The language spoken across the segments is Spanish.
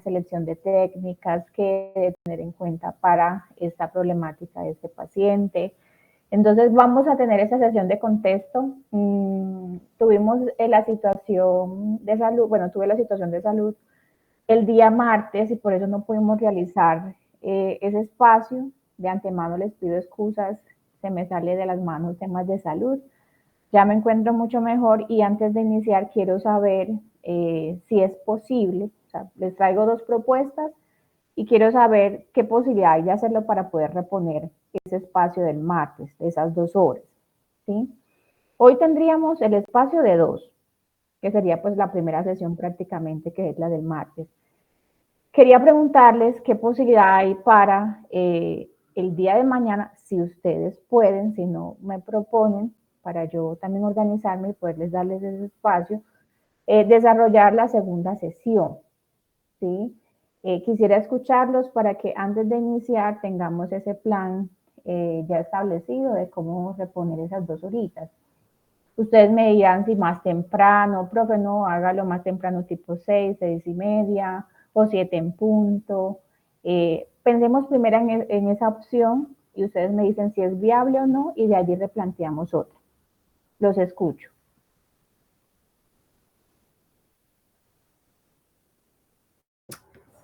selección de técnicas que tener en cuenta para esta problemática de este paciente. Entonces vamos a tener esa sesión de contexto. Tuvimos la situación de salud, bueno, tuve la situación de salud el día martes y por eso no pudimos realizar ese espacio. De antemano les pido excusas, se me sale de las manos temas de salud. Ya me encuentro mucho mejor y antes de iniciar quiero saber si es posible. O sea, les traigo dos propuestas y quiero saber qué posibilidad hay de hacerlo para poder reponer ese espacio del martes, de esas 2 horas. ¿Sí? Hoy tendríamos el espacio de 2, que sería pues la primera sesión prácticamente, que es la del martes. Quería preguntarles qué posibilidad hay para el día de mañana, si ustedes pueden, si no me proponen, para yo también organizarme y poderles darles ese espacio, desarrollar la segunda sesión, ¿sí? Quisiera escucharlos para que antes de iniciar tengamos ese plan ya establecido de cómo reponer esas 2 horitas. Ustedes me dirán si más temprano, profe, no, hágalo más temprano, tipo 6, 6:30 o 7 en punto. Pensemos primero en esa opción y ustedes me dicen si es viable o no y de allí replanteamos otra. Los escucho.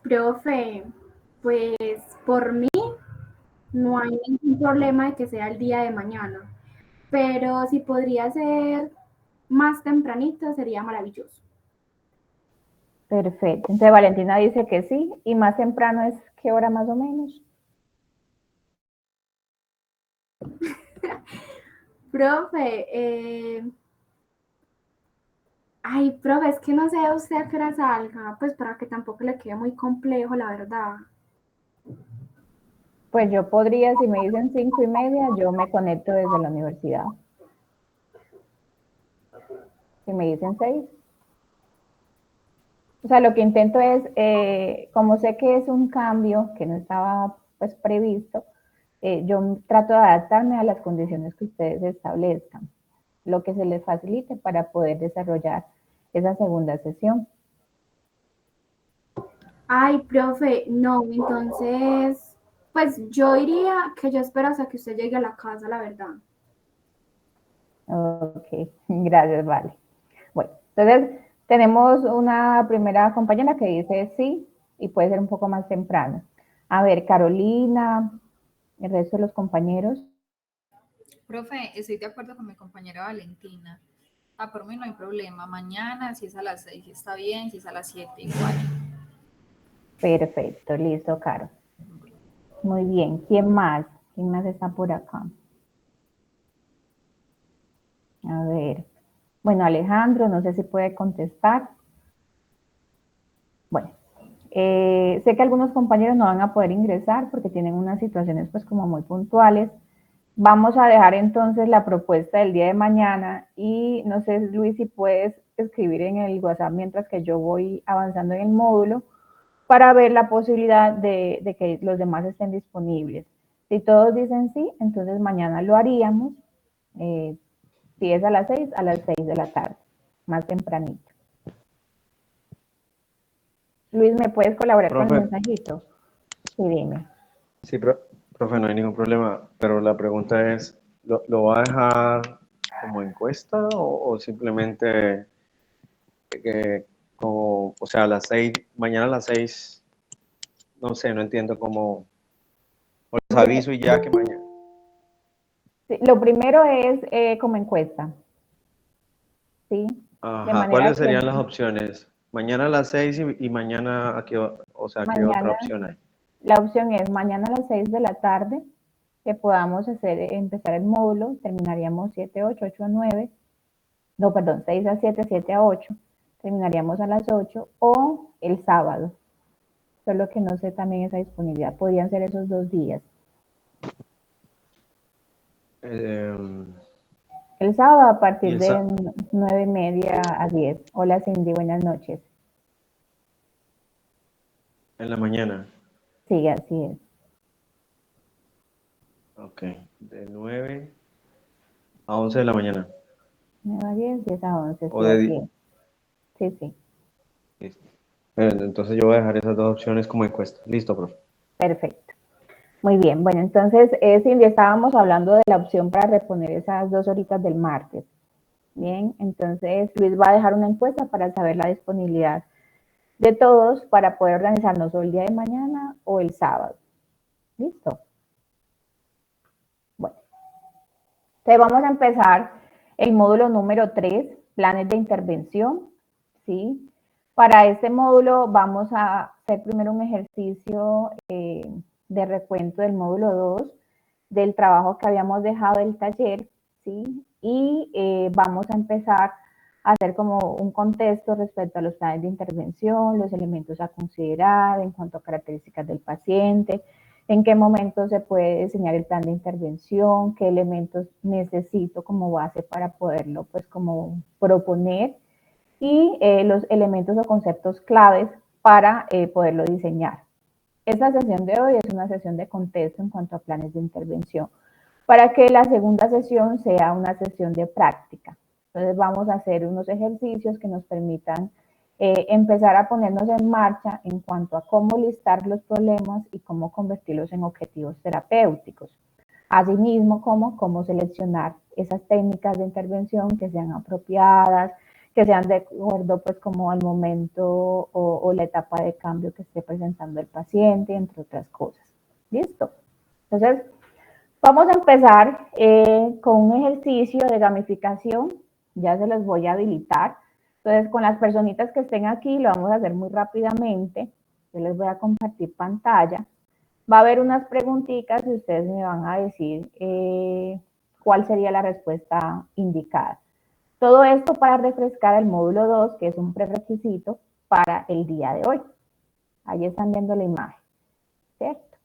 Profe, pues por mí no hay ningún problema de que sea el día de mañana, pero si podría ser más tempranito sería maravilloso. Perfecto. Entonces Valentina dice que sí y más temprano es ¿qué hora más o menos? Profe, ay, profe, es que no sé usted a qué hora salga, pues para que tampoco le quede muy complejo, la verdad. Pues yo podría, si me dicen 5:30, yo me conecto desde la universidad. Si me dicen 6. O sea, lo que intento es, como sé que es un cambio que no estaba pues previsto, yo trato de adaptarme a las condiciones que ustedes establezcan, lo que se les facilite para poder desarrollar esa segunda sesión. Ay, profe, no, entonces, pues yo diría que yo espero hasta que usted llegue a la casa, la verdad. Ok, gracias, vale. Bueno, entonces tenemos una primera compañera que dice sí y puede ser un poco más temprano. A ver, Carolina, el resto de los compañeros. Profe, estoy de acuerdo con mi compañera Valentina. Por mí no hay problema. Mañana, si es a las 6, está bien. Si es a las 7, igual. Perfecto, listo, Caro. Muy bien, ¿quién más? ¿Quién más está por acá? A ver. Bueno, Alejandro, no sé si puede contestar. Bueno, sé que algunos compañeros no van a poder ingresar porque tienen unas situaciones pues como muy puntuales. Vamos a dejar entonces la propuesta del día de mañana y no sé, Luis, si puedes escribir en el WhatsApp mientras que yo voy avanzando en el módulo para ver la posibilidad de que los demás estén disponibles. Si todos dicen sí, entonces mañana lo haríamos. Si es a las 6 de la tarde, más tempranito. Luis, ¿me puedes colaborar con el Profe, mensajito? Sí, dime. sí, profe, no hay ningún problema, pero la pregunta es, ¿lo va a dejar como encuesta o simplemente como, o sea, a las 6, mañana a las 6, no sé, no entiendo cómo, o les aviso y ya que mañana. Sí, lo primero es como encuesta, ¿sí? De Ajá, manera ¿cuáles que serían las opciones? Mañana a las 6 y mañana, o sea, ¿qué otra mañana, opción hay? la opción es mañana a las 6 de la tarde, que podamos empezar el módulo, terminaríamos 7, 8, 8 a 9, no, perdón, 6 a 7, 7 a 8, terminaríamos a las 8, o el sábado, solo que no sé también esa disponibilidad, podrían ser esos 2 días. Eh, El sábado a y partir el de 9:30 a 10. Hola Cindy, buenas noches. en la mañana. Sí, así es. Ok, de 9 a 11 de la mañana. 9 a 10, 10 a 11, O sí, de, así es. Sí, sí. listo. Entonces yo voy a dejar esas dos opciones como encuesta. Listo, profe. Perfecto. Muy bien. Bueno, entonces, Cindy, estábamos hablando de la opción para reponer esas 2 horitas del martes. Bien, entonces Luis va a dejar una encuesta para saber la disponibilidad de todos para poder organizarnos o el día de mañana o el sábado. ¿Listo? Bueno, entonces vamos a empezar el módulo número 3, planes de intervención, ¿sí? Para este módulo vamos a hacer primero un ejercicio de recuento del módulo 2, del trabajo que habíamos dejado del taller, ¿sí? Y vamos a empezar a hacer como un contexto respecto a los planes de intervención, los elementos a considerar en cuanto a características del paciente, en qué momento se puede diseñar el plan de intervención, qué elementos necesito como base para poderlo pues como proponer y los elementos o conceptos claves para poderlo diseñar. Esta sesión de hoy es una sesión de contexto en cuanto a planes de intervención, para que la segunda sesión sea una sesión de práctica. Entonces vamos a hacer unos ejercicios que nos permitan empezar a ponernos en marcha en cuanto a cómo listar los problemas y cómo convertirlos en objetivos terapéuticos. Asimismo, cómo seleccionar esas técnicas de intervención que sean apropiadas, que sean de acuerdo pues como al momento o la etapa de cambio que esté presentando el paciente, entre otras cosas. ¿Listo? Entonces, vamos a empezar con un ejercicio de gamificación, ya se los voy a habilitar. Entonces, con las personitas que estén aquí, lo vamos a hacer muy rápidamente. Yo les voy a compartir pantalla. Va a haber unas preguntitas y ustedes me van a decir cuál sería la respuesta indicada. Todo esto para refrescar el módulo 2, que es un prerequisito para el día de hoy. Ahí están viendo la imagen, ¿cierto?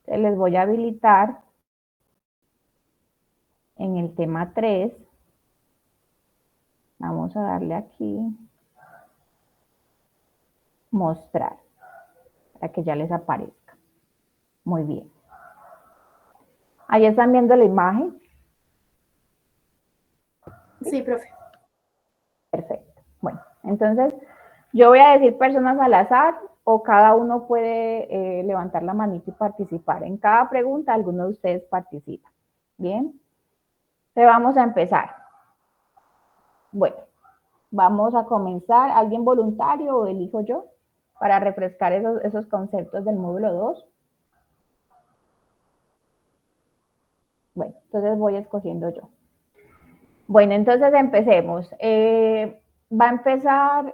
Entonces les voy a habilitar en el tema 3. Vamos a darle aquí, mostrar, para que ya les aparezca. Muy bien. Ahí están viendo la imagen. Sí, profe. Perfecto. Bueno, entonces yo voy a decir personas al azar o cada uno puede levantar la manita y participar. En cada pregunta alguno de ustedes participa. Bien. Entonces vamos a empezar. Bueno, vamos a comenzar. ¿Alguien voluntario o elijo yo para refrescar esos conceptos del módulo 2? Bueno, entonces voy escogiendo yo. Bueno, entonces empecemos. Va a empezar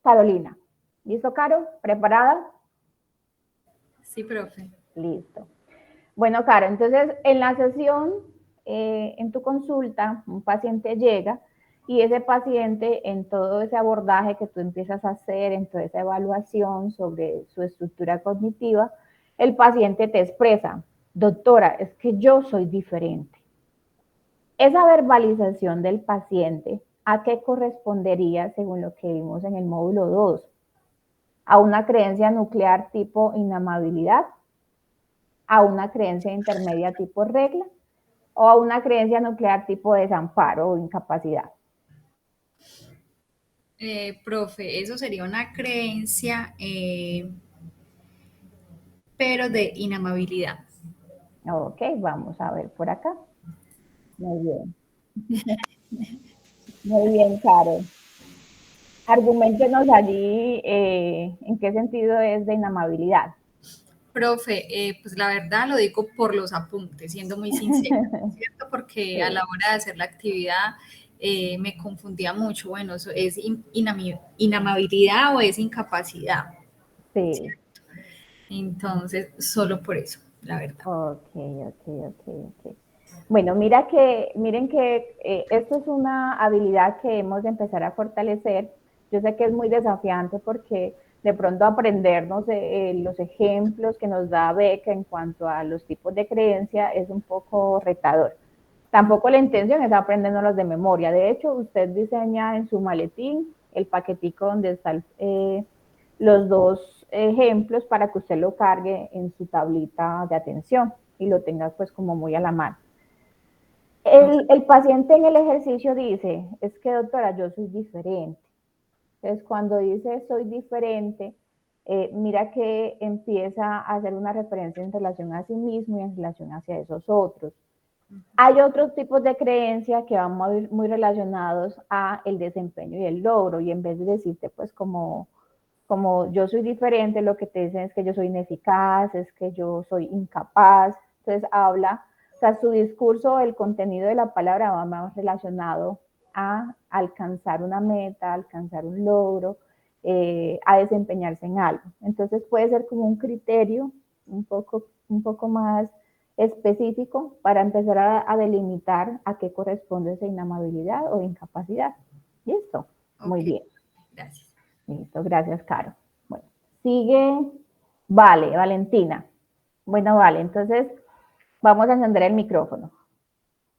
Carolina. ¿Listo, Caro? ¿Preparada? Sí, profe. Listo. Bueno, Caro, entonces en la sesión, en tu consulta, un paciente llega y ese paciente en todo ese abordaje que tú empiezas a hacer, en toda esa evaluación sobre su estructura cognitiva, el paciente te expresa, doctora, es que yo soy diferente. Esa verbalización del paciente, ¿a qué correspondería según lo que vimos en el módulo 2? ¿A una creencia nuclear tipo inamabilidad? ¿A una creencia intermedia tipo regla? ¿O a una creencia nuclear tipo desamparo o incapacidad? Profe, eso sería una creencia, pero de inamabilidad. Ok, vamos a ver por acá. Muy bien. Muy bien, Caro. Argumentenos allí en qué sentido es de inamabilidad. Profe, pues la verdad lo digo por los apuntes, siendo muy sincera, ¿cierto? Porque a la Sí, hora de hacer la actividad me confundía mucho, bueno, ¿eso es inamabilidad o es incapacidad? sí. ¿Cierto? Entonces, solo por eso, la verdad. Ok. Bueno, miren que esto es una habilidad que hemos de empezar a fortalecer. Yo sé que es muy desafiante porque de pronto aprendernos los ejemplos que nos da Beca en cuanto a los tipos de creencia es un poco retador. Tampoco la intención es aprendernos de memoria. De hecho, usted diseña en su maletín el paquetico donde están los dos ejemplos para que usted lo cargue en su tablita de atención y lo tenga pues como muy a la mano. El paciente en el ejercicio dice, es que doctora, yo soy diferente. Entonces, cuando dice soy diferente, mira que empieza a hacer una referencia en relación a sí mismo y en relación hacia esos otros. Hay otros tipos de creencias que van muy relacionados a el desempeño y el logro, y en vez de decirte pues como yo soy diferente, lo que te dicen es que yo soy ineficaz, es que yo soy incapaz. Entonces habla, o sea, su discurso, el contenido de la palabra va más relacionado a alcanzar una meta, a alcanzar un logro, a desempeñarse en algo. Entonces puede ser como un criterio un poco más específico para empezar a delimitar a qué corresponde esa inamabilidad o incapacidad. ¿Listo? Muy bien. Gracias. Listo, gracias, Caro. Bueno, sigue Vale, Valentina. Bueno, vale, entonces vamos a encender el micrófono.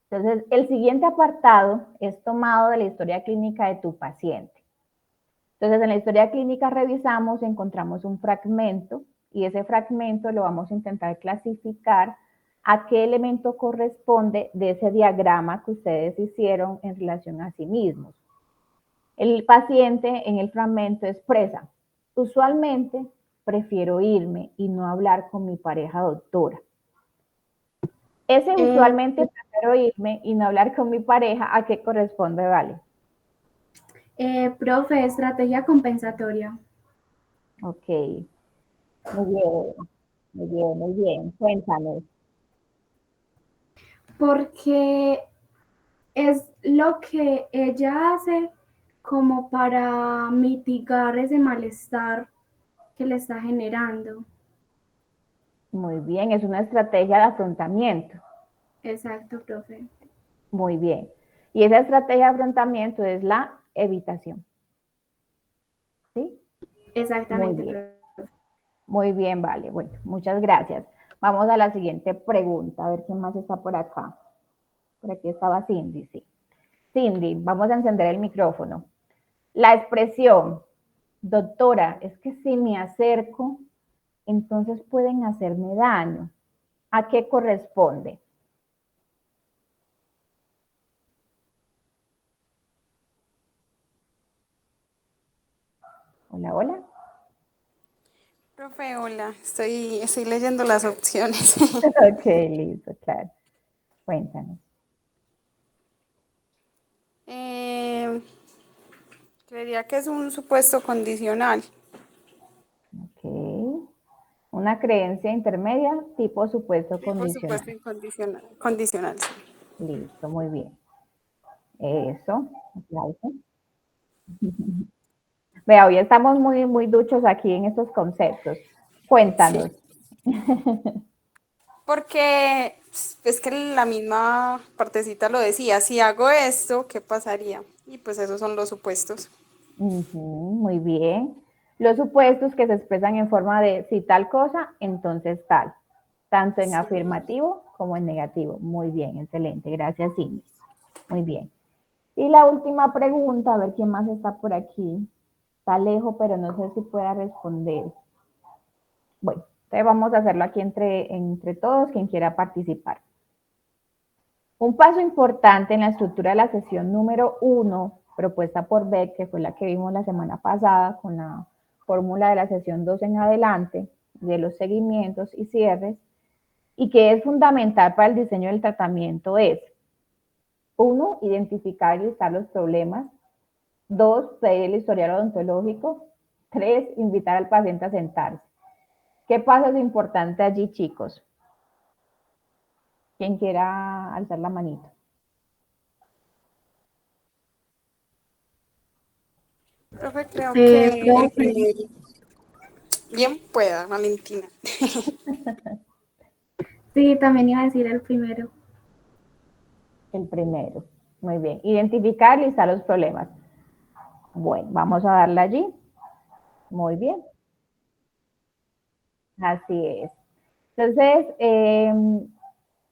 Entonces, el siguiente apartado es tomado de la historia clínica de tu paciente. Entonces, en la historia clínica revisamos, encontramos un fragmento y ese fragmento lo vamos a intentar clasificar a qué elemento corresponde de ese diagrama que ustedes hicieron en relación a sí mismos. El paciente en el fragmento expresa, usualmente prefiero irme y no hablar con mi pareja doctora. Ese usualmente prefiero irme y no hablar con mi pareja, ¿a qué corresponde, Vale? Profe, estrategia compensatoria. Ok, muy bien, muy bien, muy bien. Cuéntanos. Porque es lo que ella hace como para mitigar ese malestar que le está generando. Muy bien, es una estrategia de afrontamiento. Exacto, profe. Muy bien. Y esa estrategia de afrontamiento es la evitación. ¿Sí? Exactamente, Muy bien. profe. Muy bien, Vale. Bueno, muchas gracias. Vamos a la siguiente pregunta, a ver quién más está por acá. Por aquí estaba Cindy, sí. Cindy, vamos a encender el micrófono. La expresión, doctora, es que si me acerco, entonces pueden hacerme daño. ¿A qué corresponde? Hola, hola. Profe, hola, estoy leyendo las opciones. Ok, listo, claro. Cuéntanos. Creería que es un supuesto condicional. Ok. Una creencia intermedia tipo supuesto Sí, por supuesto condicional. incondicional. Condicional, sí. Listo, muy bien. Eso, aplauso. Vea, hoy estamos muy duchos aquí en estos conceptos. Cuéntanos. Sí. Porque es que la misma partecita lo decía, si hago esto, ¿qué pasaría? Y pues esos son los supuestos. Muy bien. Los supuestos que se expresan en forma de si tal cosa, entonces tal. Tanto en Sí. afirmativo como en negativo. Muy bien, excelente. Gracias, Cindy. Muy bien. Y la última pregunta, a ver quién más está por aquí. Está lejos, pero no sé si pueda responder. Bueno, entonces vamos a hacerlo aquí entre todos, quien quiera participar. Un paso importante en la estructura de la sesión número 1, propuesta por Beck, que fue la que vimos la semana pasada con la fórmula de la sesión 2 en adelante, de los seguimientos y cierres, y que es fundamental para el diseño del tratamiento es, 1, identificar y listar los problemas, 2, pedir el historial odontológico, 3, invitar al paciente a sentarse. ¿Qué paso es importante allí, chicos? Quien quiera alzar la manito. Profe, creo que el Profe, primer, bien pueda, Valentina. sí, también iba a decir el primero. El primero. Muy bien. Identificar y listar los problemas. Bueno, vamos a darle allí. Muy bien. Así es. Entonces,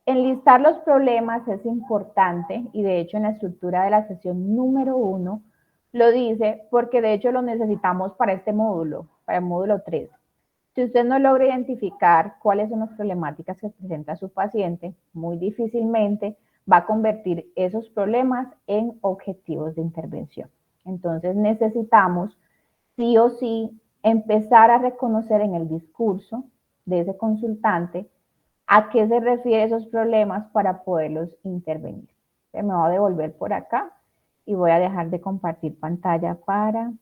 enlistar los problemas es importante y de hecho en la estructura de la sesión número 1 lo dice porque de hecho lo necesitamos para este módulo, para el módulo 3. Si usted no logra identificar cuáles son las problemáticas que presenta su paciente, muy difícilmente va a convertir esos problemas en objetivos de intervención. Entonces necesitamos sí o sí empezar a reconocer en el discurso de ese consultante a qué se refiere esos problemas para poderlos intervenir. Me voy a devolver por acá y voy a dejar de compartir pantalla para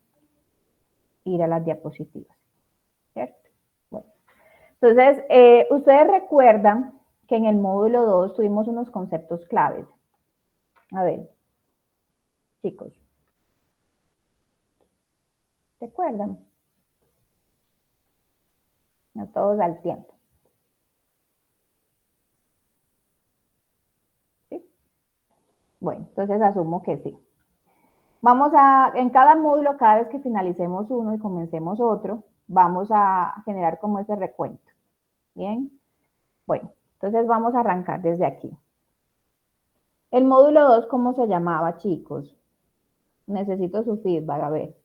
ir a las diapositivas, ¿cierto? Bueno, entonces, ustedes recuerdan que en el módulo 2 tuvimos unos conceptos claves. A ver, chicos, ¿recuerdan? No todos al tiempo. ¿Sí? Bueno, entonces asumo que sí. Vamos a, en cada módulo, cada vez que finalicemos uno y comencemos otro, vamos a generar como ese recuento. ¿Bien? Bueno, entonces vamos a arrancar desde aquí. El módulo 2, ¿cómo se llamaba, chicos? Necesito su feedback, a ver.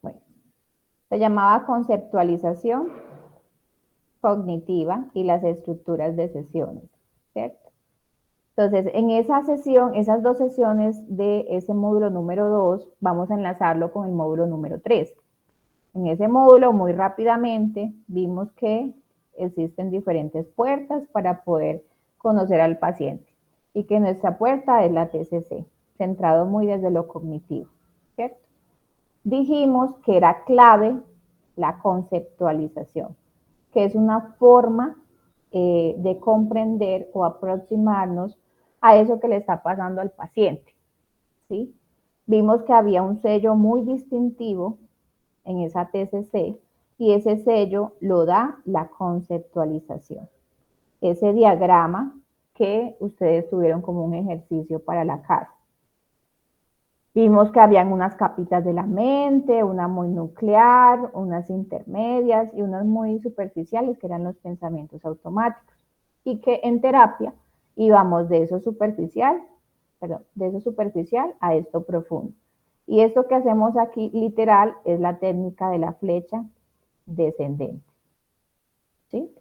Bueno, se llamaba conceptualización cognitiva y las estructuras de sesiones, ¿cierto? Entonces, en esa sesión, esas dos sesiones de ese módulo número 2, vamos a enlazarlo con el módulo número 3. En ese módulo, muy rápidamente, vimos que existen diferentes puertas para poder conocer al paciente y que nuestra puerta es la TCC, centrado muy desde lo cognitivo, ¿cierto? Dijimos que era clave la conceptualización, que es una forma de comprender o aproximarnos a eso que le está pasando al paciente, ¿sí? Vimos que había un sello muy distintivo en esa TCC y ese sello lo da la conceptualización. Ese diagrama que ustedes tuvieron como un ejercicio para la casa. Vimos que habían unas capitas de la mente, una muy nuclear, unas intermedias y unas muy superficiales, que eran los pensamientos automáticos. Y que en terapia íbamos de eso superficial a esto profundo. Y esto que hacemos aquí, literal, es la técnica de la flecha descendente. ¿Sí?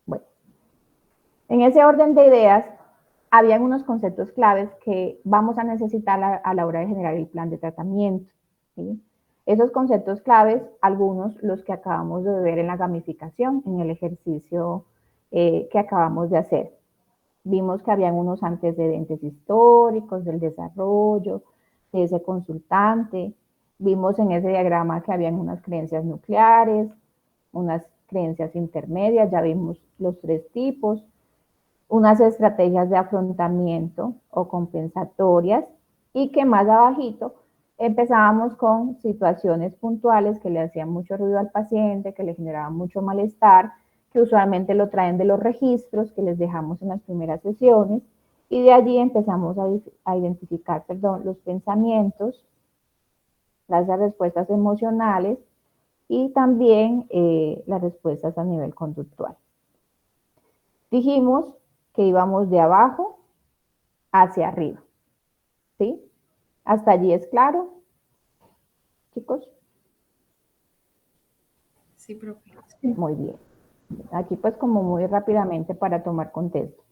Bueno, en ese orden de ideas, habían unos conceptos claves que vamos a necesitar a la hora de generar el plan de tratamiento, ¿sí? Esos conceptos claves, algunos los que acabamos de ver en la gamificación, en el ejercicio que acabamos de hacer. Vimos que habían unos antecedentes históricos del desarrollo de ese consultante. Vimos en ese diagrama que habían unas creencias nucleares, unas creencias intermedias, ya vimos los 3 tipos, unas estrategias de afrontamiento o compensatorias y que más abajito empezábamos con situaciones puntuales que le hacían mucho ruido al paciente, que le generaban mucho malestar, que usualmente lo traen de los registros que les dejamos en las primeras sesiones y de allí empezamos a identificar, los pensamientos, las respuestas emocionales y también las respuestas a nivel conductual. Dijimos que íbamos de abajo hacia arriba, ¿sí? ¿Hasta allí es claro, chicos? Sí, profe. Muy bien. Aquí pues como muy rápidamente para tomar contexto.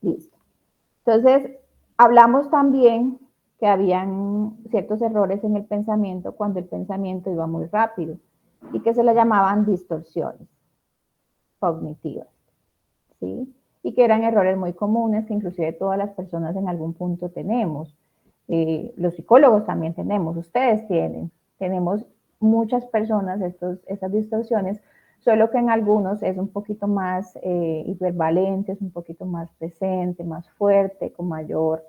Listo. Entonces, hablamos también que habían ciertos errores en el pensamiento cuando el pensamiento iba muy rápido y que se le llamaban distorsiones cognitivas, ¿sí? Y que eran errores muy comunes que inclusive todas las personas en algún punto tenemos. Los psicólogos también tenemos, ustedes tenemos muchas personas estas distorsiones, solo que en algunos es un poquito más hipervalente, es un poquito más presente, más fuerte, con mayor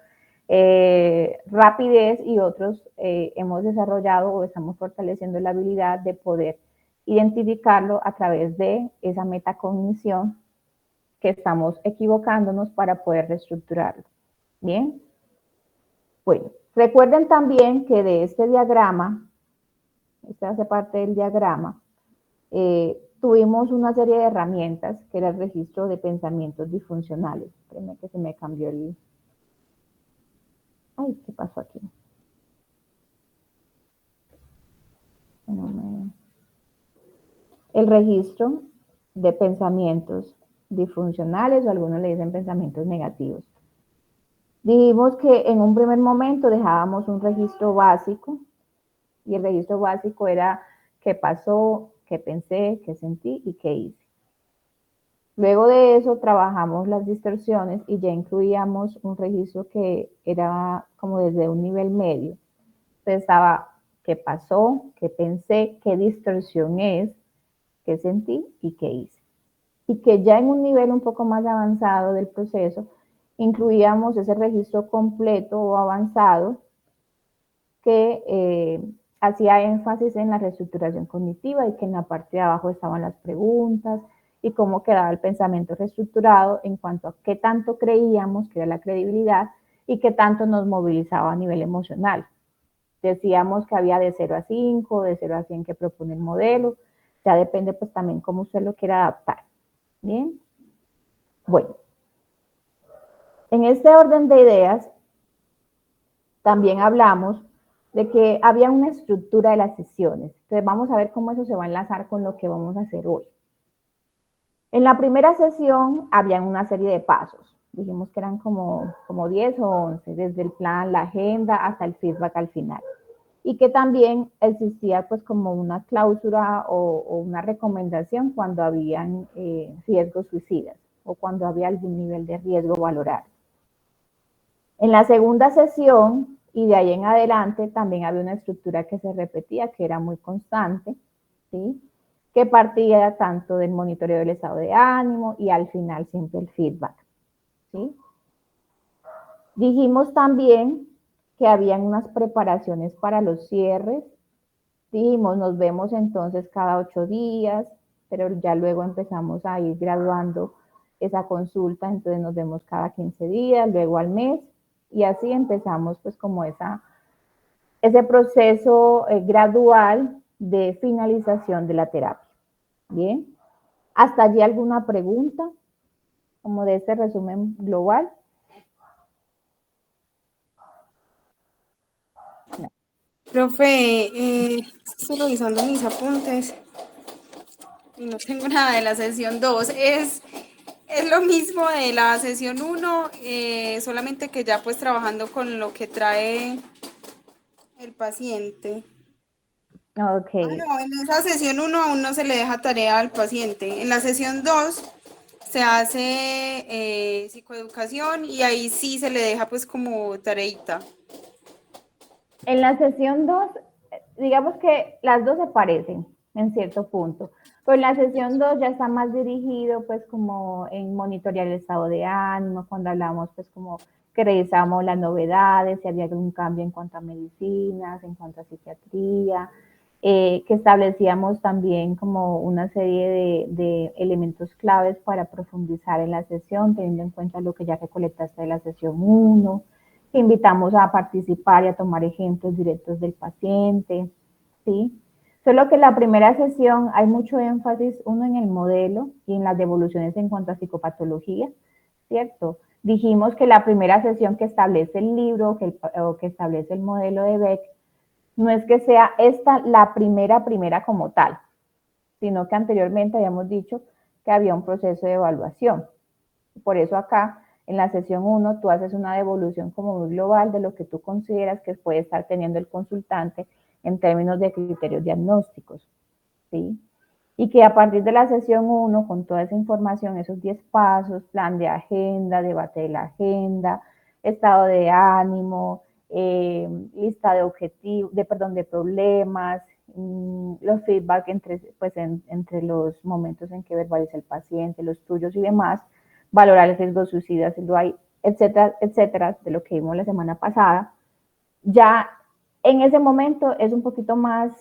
rapidez y otros hemos desarrollado o estamos fortaleciendo la habilidad de poder identificarlo a través de esa metacognición que estamos equivocándonos para poder reestructurarlo. ¿Bien? Bueno, recuerden también que de este diagrama, este hace parte del diagrama, tuvimos una serie de herramientas que era el registro de pensamientos disfuncionales. Espérenme que se me cambió el... Ay, ¿qué pasó aquí? El registro de pensamientos disfuncionales o algunos le dicen pensamientos negativos. Dijimos que en un primer momento dejábamos un registro básico y el registro básico era qué pasó, qué pensé, qué sentí y qué hice. Luego de eso trabajamos las distorsiones y ya incluíamos un registro que era como desde un nivel medio. Entonces estaba qué pasó, qué pensé, qué distorsión es, qué sentí y qué hice. Y que ya en un nivel un poco más avanzado del proceso incluíamos ese registro completo o avanzado que hacía énfasis en la reestructuración cognitiva y que en la parte de abajo estaban las preguntas y cómo quedaba el pensamiento reestructurado en cuanto a qué tanto creíamos, que era la credibilidad, y qué tanto nos movilizaba a nivel emocional. Decíamos que había de 0 a 5, de 0 a 100 que propone el modelo, ya depende pues también cómo usted lo quiera adaptar. Bien, bueno, en este orden de ideas también hablamos de que había una estructura de las sesiones. Entonces vamos a ver cómo eso se va a enlazar con lo que vamos a hacer hoy. En la primera sesión había una serie de pasos. Dijimos que eran como 10 o 11, desde el plan, la agenda, hasta el feedback al final. Y que también existía pues como una cláusula o una recomendación cuando habían riesgos suicidas o cuando había algún nivel de riesgo valorado. En la segunda sesión y de ahí en adelante también había una estructura que se repetía, que era muy constante, ¿sí? Que partía tanto del monitoreo del estado de ánimo y al final siempre el feedback, ¿sí? Dijimos también que habían unas preparaciones para los cierres. Dijimos, nos vemos entonces cada 8 días, pero ya luego empezamos a ir graduando esa consulta, entonces nos vemos cada 15 días, luego al mes, y así empezamos pues como ese proceso gradual de finalización de la terapia. Bien, ¿hasta allí alguna pregunta como de este resumen global? No. Profe, estoy revisando mis apuntes y no tengo nada de la sesión 2. Es lo mismo de la sesión 1, solamente que ya pues trabajando con lo que trae el paciente. Ok. No, en esa sesión 1 aún no se le deja tarea al paciente. En la sesión 2 se hace psicoeducación y ahí sí se le deja pues como tareita. En la sesión 2, digamos que las dos se parecen en cierto punto, pero en la sesión 2 ya está más dirigido pues como en monitorear el estado de ánimo, cuando hablamos pues como que revisamos las novedades, si había algún cambio en cuanto a medicinas, en cuanto a psiquiatría, que establecíamos también como una serie de elementos claves para profundizar en la sesión, teniendo en cuenta lo que ya recolectaste de la sesión 1, que invitamos a participar y a tomar ejemplos directos del paciente, ¿sí? Solo que en la primera sesión hay mucho énfasis, uno en el modelo y en las devoluciones en cuanto a psicopatología, ¿cierto? Dijimos que la primera sesión que establece el libro o que establece el modelo de Beck no es que sea esta la primera como tal, sino que anteriormente habíamos dicho que había un proceso de evaluación. Por eso acá, en la sesión 1, tú haces una devolución como muy global de lo que tú consideras que puede estar teniendo el consultante en términos de criterios diagnósticos, ¿sí? Y que a partir de la sesión 1, con toda esa información, esos 10 pasos, plan de agenda, debate de la agenda, estado de ánimo, lista de objetivos, de problemas, los feedback entre los momentos en que verbaliza el paciente, los tuyos y demás, valorar el riesgo suicida si lo hay, etcétera, etcétera, de lo que vimos la semana pasada. Ya en ese momento es un poquito más,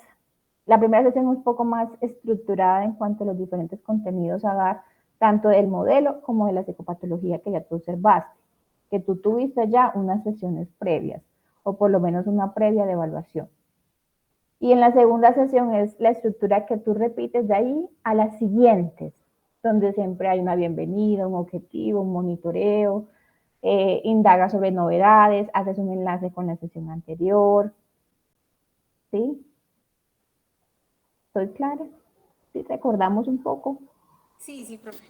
la primera sesión es un poco más estructurada en cuanto a los diferentes contenidos a dar, tanto del modelo como de la psicopatología que ya tú observaste, que tú tuviste ya unas sesiones previas, o por lo menos una previa de evaluación. Y en la segunda sesión es la estructura que tú repites de ahí a las siguientes, donde siempre hay una bienvenida, un objetivo, un monitoreo, indaga sobre novedades, haces un enlace con la sesión anterior, ¿sí? ¿Estoy clara? ¿Sí recordamos un poco? Sí, profe.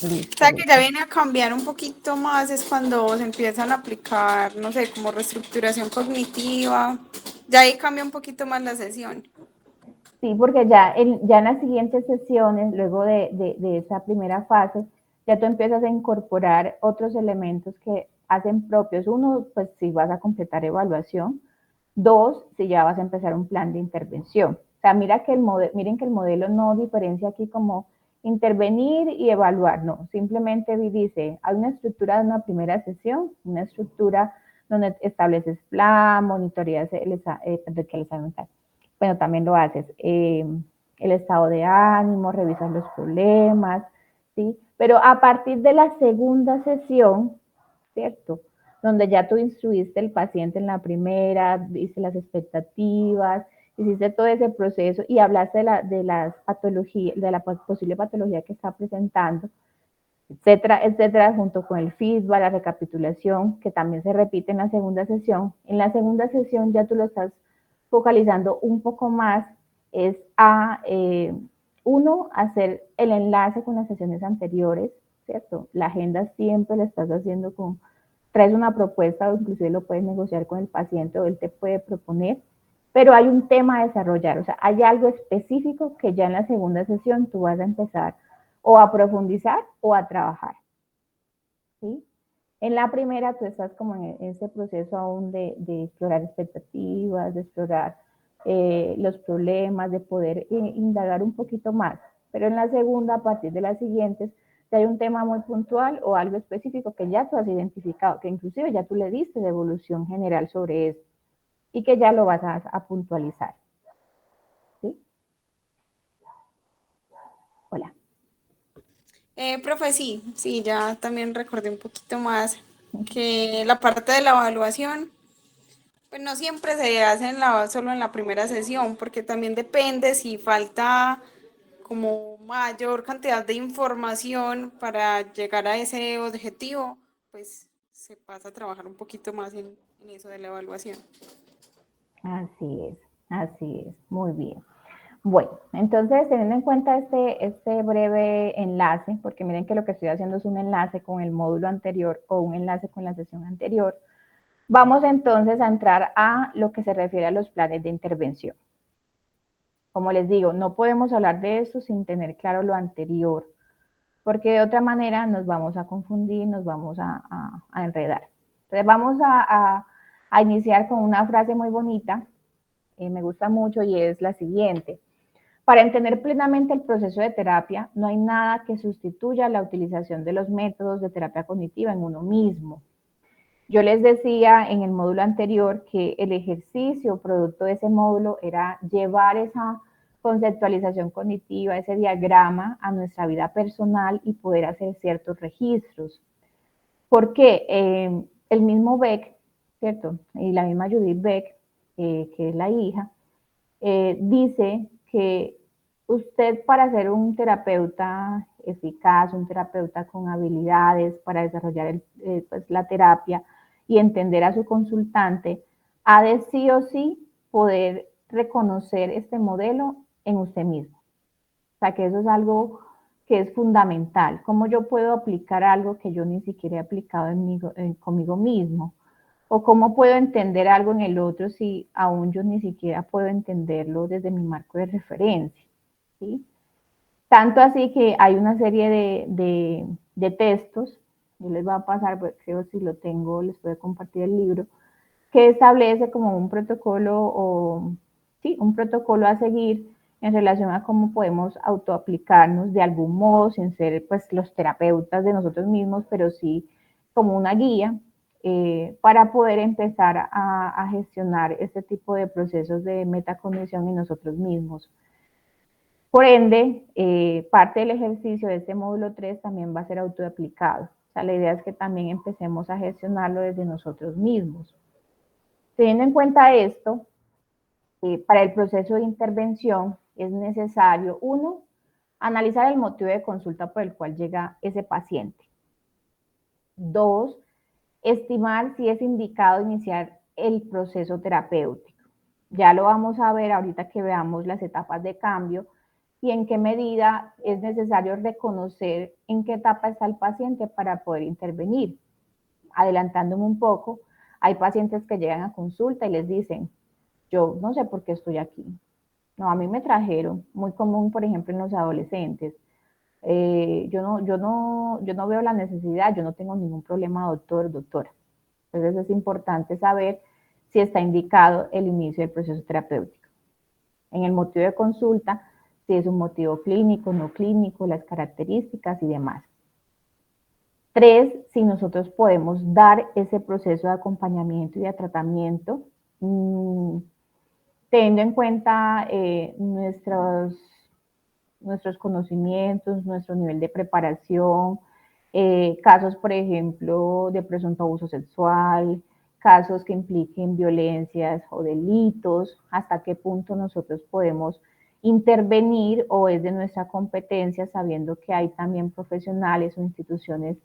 O Listo, sea, que listo. ya viene a cambiar un poquito más, es cuando se empiezan a aplicar, no sé, como reestructuración cognitiva. Ya ahí cambia un poquito más la sesión. Sí, porque ya en las siguientes sesiones, luego de esa primera fase, ya tú empiezas a incorporar otros elementos que hacen propios. Uno, pues si vas a completar evaluación. Dos, si ya vas a empezar un plan de intervención. O sea, miren que el modelo no diferencia aquí como intervenir y evaluar, no. Simplemente dice, hay una estructura de una primera sesión, una estructura donde estableces plan, monitoreas el examen. Bueno, también lo haces. El estado de ánimo, revisas los problemas, ¿sí? Pero a partir de la segunda sesión, ¿cierto? Donde ya tú instruiste al paciente en la primera, viste las expectativas, hiciste todo ese proceso y hablaste de las patologías, de la posible patología que está presentando, etcétera, etcétera, junto con el feedback, la recapitulación, que también se repite en la segunda sesión. En la segunda sesión ya tú lo estás focalizando un poco más, es a, uno, hacer el enlace con las sesiones anteriores, ¿cierto? La agenda siempre la estás haciendo traes una propuesta o inclusive lo puedes negociar con el paciente o él te puede proponer, pero hay un tema a desarrollar, o sea, hay algo específico que ya en la segunda sesión tú vas a empezar o a profundizar o a trabajar, ¿sí? En la primera tú estás como en ese proceso aún de explorar expectativas, de explorar los problemas, de poder indagar un poquito más. Pero en la segunda, a partir de las siguientes, si hay un tema muy puntual o algo específico que ya tú has identificado, que inclusive ya tú le diste de evolución general sobre eso y que ya lo vas a puntualizar. ¿Sí? Hola. Profe, sí, ya también recordé un poquito más que la parte de la evaluación, pues no siempre se hace solo en la primera sesión, porque también depende si falta como mayor cantidad de información para llegar a ese objetivo, pues se pasa a trabajar un poquito más en eso de la evaluación. Así es, muy bien. Bueno, entonces teniendo en cuenta este breve enlace, porque miren que lo que estoy haciendo es un enlace con el módulo anterior o un enlace con la sesión anterior, vamos entonces a entrar a lo que se refiere a los planes de intervención. Como les digo, no podemos hablar de eso sin tener claro lo anterior, porque de otra manera nos vamos a confundir, nos vamos a enredar. Entonces vamos a iniciar con una frase muy bonita, me gusta mucho y es la siguiente. Para entender plenamente el proceso de terapia, no hay nada que sustituya la utilización de los métodos de terapia cognitiva en uno mismo. Yo les decía en el módulo anterior que el ejercicio producto de ese módulo era llevar esa conceptualización cognitiva, ese diagrama a nuestra vida personal y poder hacer ciertos registros. Porque el mismo Beck, ¿cierto? Y la misma Judith Beck, que es la hija, dice que usted para ser un terapeuta eficaz, un terapeuta con habilidades para desarrollar pues, la terapia y entender a su consultante, ha de sí o sí poder reconocer este modelo en usted mismo. O sea, que eso es algo que es fundamental. ¿Cómo yo puedo aplicar algo que yo ni siquiera he aplicado conmigo mismo? ¿O cómo puedo entender algo en el otro si aún yo ni siquiera puedo entenderlo desde mi marco de referencia? ¿Sí? Tanto así que hay una serie de textos, yo les voy a pasar, creo si lo tengo, les puedo compartir el libro, que establece como un protocolo o, sí, un protocolo a seguir en relación a cómo podemos autoaplicarnos de algún modo, sin ser pues los terapeutas de nosotros mismos, pero sí como una guía para poder empezar a gestionar este tipo de procesos de metacognición en nosotros mismos. Por ende, parte del ejercicio de este módulo 3 también va a ser autoaplicado. O sea, la idea es que también empecemos a gestionarlo desde nosotros mismos. Teniendo en cuenta esto, para el proceso de intervención es necesario, uno, analizar el motivo de consulta por el cual llega ese paciente. Dos, estimar si es indicado iniciar el proceso terapéutico. Ya lo vamos a ver ahorita que veamos las etapas de cambio y en qué medida es necesario reconocer en qué etapa está el paciente para poder intervenir. Adelantándome un poco, hay pacientes que llegan a consulta y les dicen, yo no sé por qué estoy aquí. No, a mí me trajeron, muy común, por ejemplo, en los adolescentes. Yo no veo la necesidad, yo no tengo ningún problema, doctor, doctora. Entonces es importante saber si está indicado el inicio del proceso terapéutico. En el motivo de consulta, si es un motivo clínico, no clínico, las características y demás. 3, si nosotros podemos dar ese proceso de acompañamiento y de tratamiento, teniendo en cuenta nuestros conocimientos, nuestro nivel de preparación, casos, por ejemplo, de presunto abuso sexual, casos que impliquen violencias o delitos, hasta qué punto nosotros podemos intervenir o es de nuestra competencia, sabiendo que hay también profesionales o instituciones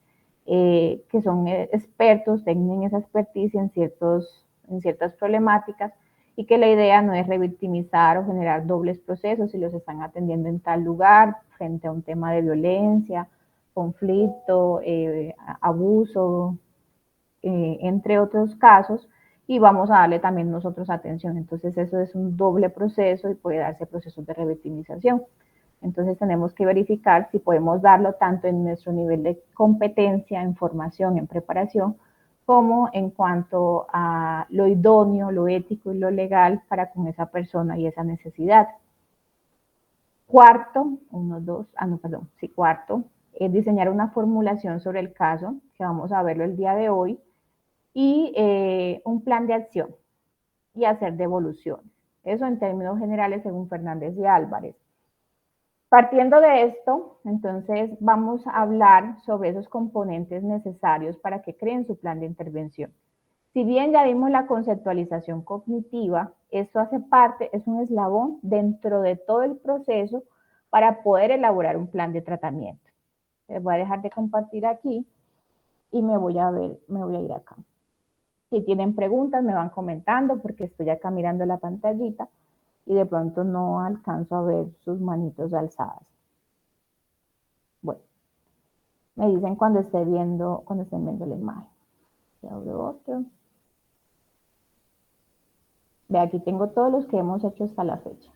que son expertos, tienen esa experticia en ciertas problemáticas, y que la idea no es revictimizar o generar dobles procesos si los están atendiendo en tal lugar frente a un tema de violencia, conflicto, abuso, entre otros casos, y vamos a darle también nosotros atención. Entonces eso es un doble proceso y puede darse procesos de revictimización. Entonces tenemos que verificar si podemos darlo tanto en nuestro nivel de competencia, en formación, en preparación, como en cuanto a lo idóneo, lo ético y lo legal para con esa persona y esa necesidad. Cuarto, es diseñar una formulación sobre el caso, que vamos a verlo el día de hoy, y un plan de acción y hacer devoluciones. Eso en términos generales según Fernández y Álvarez. Partiendo de esto, entonces vamos a hablar sobre esos componentes necesarios para que creen su plan de intervención. Si bien ya vimos la conceptualización cognitiva, esto hace parte, es un eslabón dentro de todo el proceso para poder elaborar un plan de tratamiento. Les voy a dejar de compartir aquí y me voy a ir acá. Si tienen preguntas me van comentando porque estoy acá mirando la pantallita y de pronto no alcanzo a ver sus manitos alzadas. Bueno, me dicen cuando estén viendo la imagen. Y abro otro. Ve, aquí tengo todos los que hemos hecho hasta la fecha.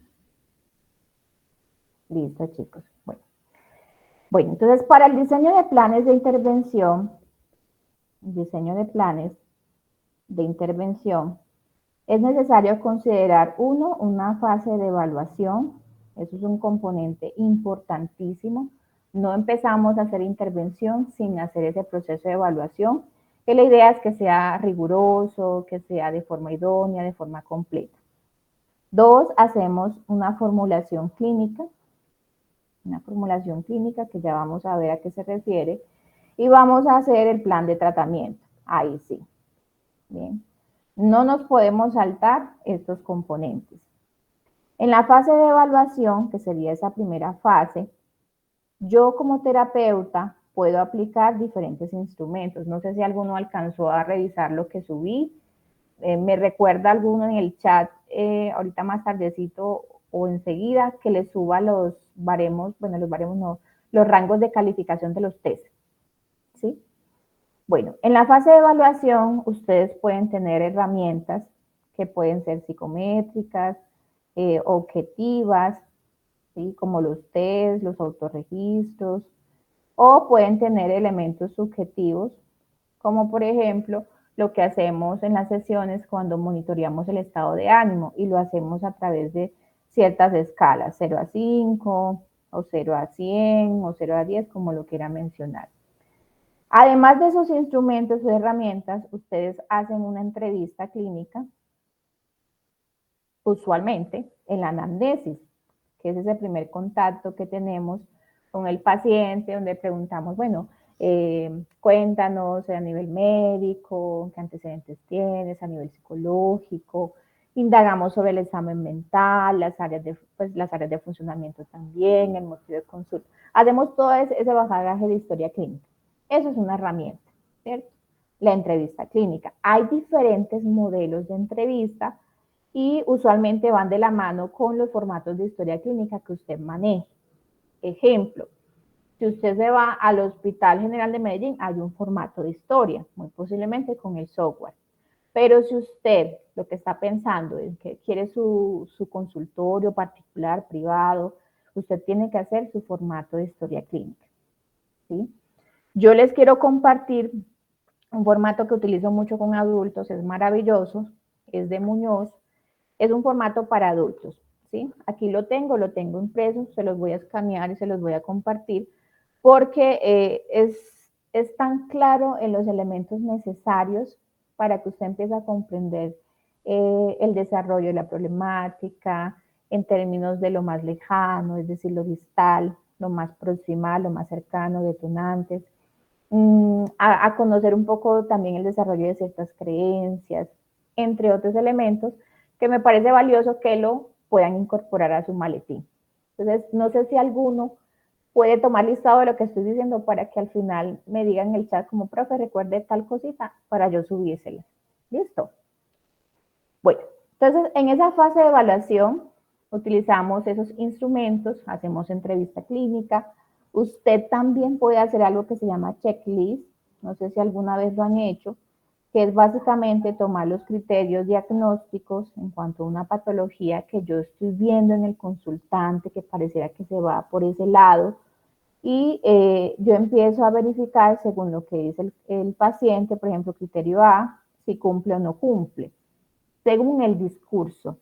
Listo, chicos. Bueno, entonces para el diseño de planes de intervención, es necesario considerar, uno, una fase de evaluación. Eso es un componente importantísimo. No empezamos a hacer intervención sin hacer ese proceso de evaluación, que la idea es que sea riguroso, que sea de forma idónea, de forma completa. 2, hacemos una formulación clínica que ya vamos a ver a qué se refiere, y vamos a hacer el plan de tratamiento. Ahí sí. Bien. No nos podemos saltar estos componentes. En la fase de evaluación, que sería esa primera fase, yo como terapeuta puedo aplicar diferentes instrumentos. No sé si alguno alcanzó a revisar lo que subí. Me recuerda alguno en el chat ahorita más tardecito o enseguida que les suba los rangos de calificación de los test. ¿Sí? Bueno, en la fase de evaluación ustedes pueden tener herramientas que pueden ser psicométricas, objetivas, ¿sí? Como los test, los autorregistros, o pueden tener elementos subjetivos, como por ejemplo lo que hacemos en las sesiones cuando monitoreamos el estado de ánimo, y lo hacemos a través de ciertas escalas, 0 a 5, o 0 a 100, o 0 a 10, como lo quiera mencionar. Además de esos instrumentos o herramientas, ustedes hacen una entrevista clínica, usualmente en la anamnesis, que es ese primer contacto que tenemos con el paciente, donde preguntamos, bueno, cuéntanos a nivel médico, qué antecedentes tienes, a nivel psicológico, indagamos sobre el examen mental, las áreas de funcionamiento también, el motivo de consulta. Hacemos todo ese bagaje de historia clínica. Eso es una herramienta, ¿cierto? La entrevista clínica. Hay diferentes modelos de entrevista y usualmente van de la mano con los formatos de historia clínica que usted maneje. Ejemplo, si usted se va al Hospital General de Medellín, hay un formato de historia, muy posiblemente con el software. Pero si usted lo que está pensando es que quiere su consultorio particular, privado, usted tiene que hacer su formato de historia clínica, ¿sí? Yo les quiero compartir un formato que utilizo mucho con adultos, es maravilloso, es de Muñoz, es un formato para adultos, ¿sí? Aquí lo tengo impreso, se los voy a escanear y se los voy a compartir, porque es tan claro en los elementos necesarios para que usted empiece a comprender el desarrollo de la problemática en términos de lo más lejano, es decir, lo distal, lo más proximal, lo más cercano, detonantes, a conocer un poco también el desarrollo de ciertas creencias, entre otros elementos que me parece valioso que lo puedan incorporar a su maletín. Entonces, no sé si alguno puede tomar listado de lo que estoy diciendo para que al final me digan en el chat como, profe, recuerde tal cosita para yo subírsela. ¿Listo? Bueno, entonces en esa fase de evaluación utilizamos esos instrumentos, hacemos entrevista clínica. Usted también puede hacer algo que se llama checklist, no sé si alguna vez lo han hecho, que es básicamente tomar los criterios diagnósticos en cuanto a una patología que yo estoy viendo en el consultante, que pareciera que se va por ese lado, y yo empiezo a verificar según lo que dice el paciente, por ejemplo, criterio A, si cumple o no cumple, según el discurso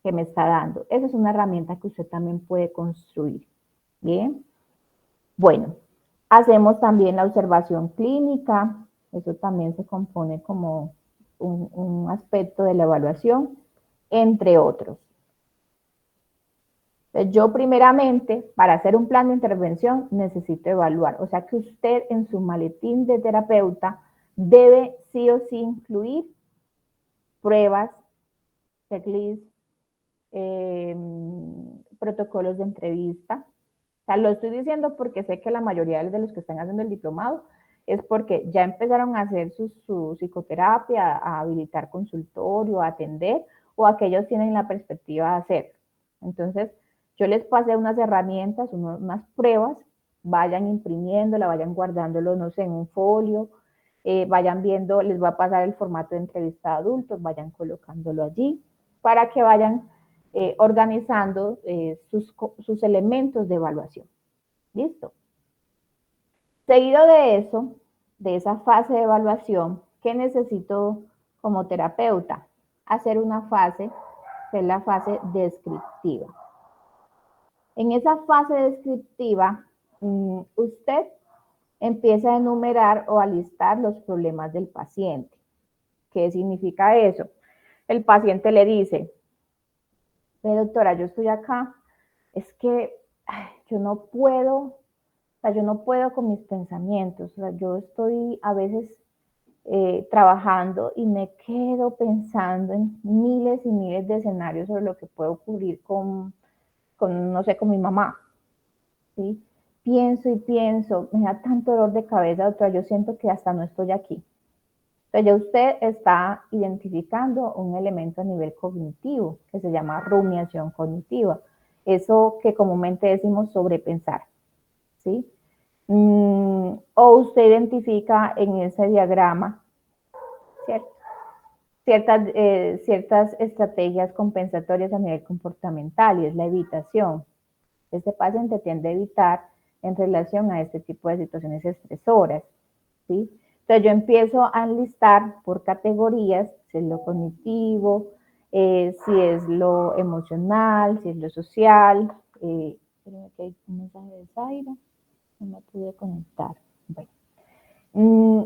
que me está dando. Esa es una herramienta que usted también puede construir. Bien. Bueno, hacemos también la observación clínica. Eso también se compone como un aspecto de la evaluación, entre otros. Entonces, yo primeramente, para hacer un plan de intervención, necesito evaluar. O sea que usted en su maletín de terapeuta debe sí o sí incluir pruebas, checklist, protocolos de entrevista. O sea, lo estoy diciendo porque sé que la mayoría de los que están haciendo el diplomado es porque ya empezaron a hacer su psicoterapia, a habilitar consultorio, a atender, o aquellos tienen la perspectiva de hacer. Entonces, yo les pasé unas herramientas, unas pruebas, vayan imprimiéndola, vayan guardándolo, no sé, en un folio, vayan viendo, les va a pasar el formato de entrevista de adultos, vayan colocándolo allí, para que vayan organizando sus elementos de evaluación. ¿Listo? Seguido de eso, de esa fase de evaluación, ¿qué necesito como terapeuta? Hacer una fase, que es la fase descriptiva. En esa fase descriptiva, usted empieza a enumerar o a listar los problemas del paciente. ¿Qué significa eso? El paciente le dice, doctora, yo estoy acá, es que yo no puedo con mis pensamientos, o sea, yo estoy a veces trabajando y me quedo pensando en miles y miles de escenarios sobre lo que puede ocurrir no sé, con mi mamá, ¿sí? Pienso y pienso, me da tanto dolor de cabeza, doctora, yo siento que hasta no estoy aquí. Entonces ya usted está identificando un elemento a nivel cognitivo que se llama rumiación cognitiva. Eso que comúnmente decimos sobrepensar, ¿sí? O usted identifica en ese diagrama, ¿cierto? Ciertas estrategias compensatorias a nivel comportamental y es la evitación. Este paciente tiende a evitar en relación a este tipo de situaciones estresoras, ¿sí? Entonces yo empiezo a enlistar por categorías, si es lo cognitivo, si es lo emocional, si es lo social. Creo que hay un mensaje de Zaira, no me pude conectar. Bueno.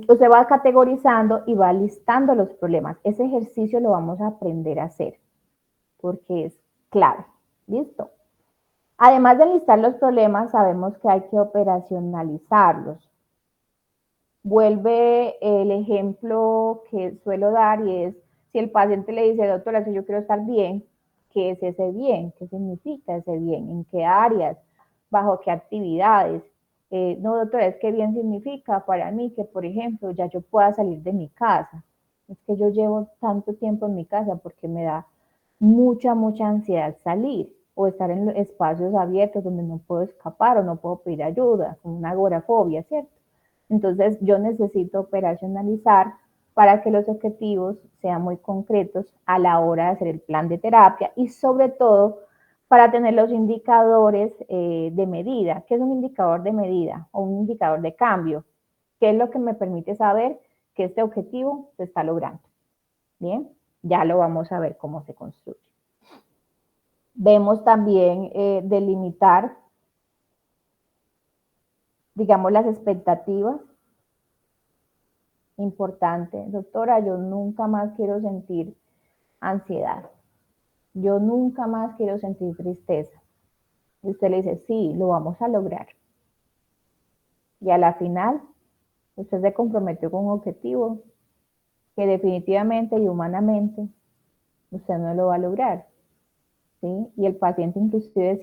Usted va categorizando y va listando los problemas. Ese ejercicio lo vamos a aprender a hacer porque es clave. ¿Listo? Además de listar los problemas, sabemos que hay que operacionalizarlos. Vuelve el ejemplo que suelo dar y es, si el paciente le dice, doctora, si yo quiero estar bien, ¿qué es ese bien? ¿Qué significa ese bien? ¿En qué áreas? ¿Bajo qué actividades? No, doctora, es que bien significa para mí que, por ejemplo, ya yo pueda salir de mi casa. Es que yo llevo tanto tiempo en mi casa porque me da mucha ansiedad salir. o estar en espacios abiertos donde no puedo escapar o no puedo pedir ayuda, como una agorafobia, ¿cierto? Entonces yo necesito operacionalizar para que los objetivos sean muy concretos a la hora de hacer el plan de terapia y sobre todo para tener los indicadores de medida. ¿Qué es un indicador de medida o un indicador de cambio? ¿Qué es lo que me permite saber que este objetivo se está logrando? Bien, ya lo vamos a ver cómo se construye. Vemos también delimitar, digamos, las expectativas. Importante, doctora, yo nunca más quiero sentir ansiedad. Yo nunca más quiero sentir tristeza. Y usted le dice, sí, lo vamos a lograr. Y a la final, usted se comprometió con un objetivo que definitivamente y humanamente usted no lo va a lograr. ¿Sí? Y el paciente inclusive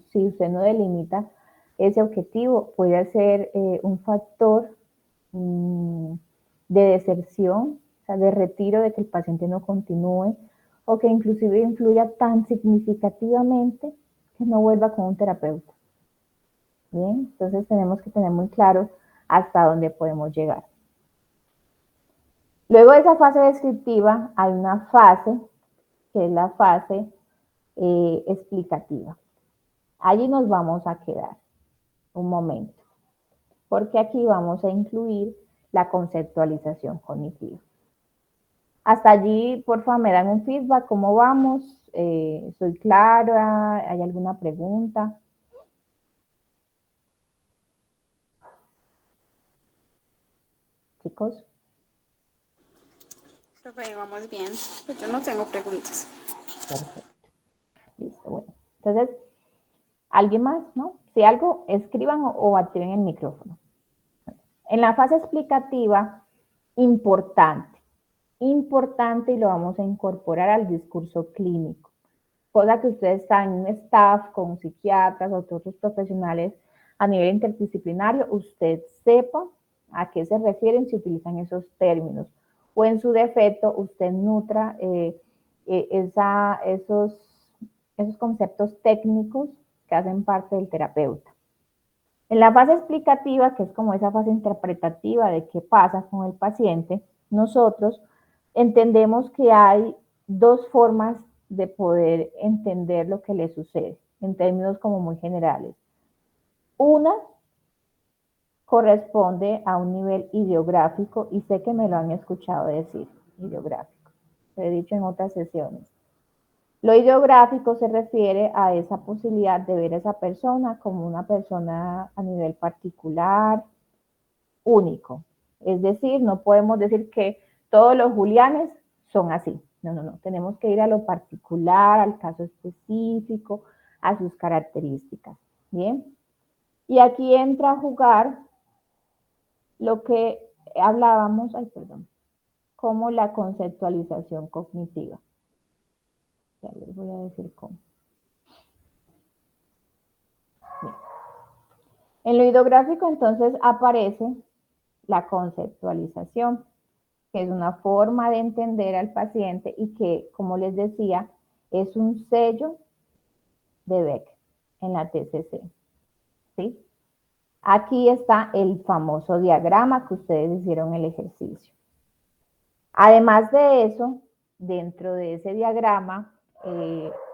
si usted no delimita ese objetivo, puede ser un factor de deserción, o sea, de retiro, de que el paciente no continúe, o que inclusive influya tan significativamente que no vuelva con un terapeuta. Bien, entonces tenemos que tener muy claro hasta dónde podemos llegar. Luego de esa fase descriptiva hay una fase que es la fase explicativa. Allí nos vamos a quedar un momento, porque aquí vamos a incluir la conceptualización cognitiva. Hasta allí, por favor, me dan un feedback, ¿cómo vamos? ¿Soy clara? ¿Hay alguna pregunta? Chicos. Profe, vamos bien. Pues yo no tengo preguntas. Perfecto. Listo, bueno. Entonces, ¿alguien más? ¿No? Si algo, escriban o activen el micrófono. En la fase explicativa, importante y lo vamos a incorporar al discurso clínico. Cosa que ustedes están en un staff con psiquiatras o otros profesionales a nivel interdisciplinario, usted sepa a qué se refieren si utilizan esos términos. O en su defecto, usted nutra esos conceptos técnicos que hacen parte del terapeuta. En la fase explicativa, que es como esa fase interpretativa de qué pasa con el paciente, nosotros entendemos que hay dos formas de poder entender lo que le sucede, en términos como muy generales. Una corresponde a un nivel ideográfico, y sé que me lo han escuchado decir, ideográfico, lo he dicho en otras sesiones. Lo ideográfico se refiere a esa posibilidad de ver a esa persona como una persona a nivel particular, único. Es decir, no podemos decir que todos los Julianes son así. No. Tenemos que ir a lo particular, al caso específico, a sus características. Bien. Y aquí entra a jugar lo que hablábamos, como la conceptualización cognitiva. Ya les voy a decir cómo. Bien. En lo ideográfico entonces aparece la conceptualización, que es una forma de entender al paciente y que, como les decía, es un sello de Beck en la TCC. ¿Sí? Aquí está el famoso diagrama que ustedes hicieron el ejercicio. Además de eso, dentro de ese diagrama,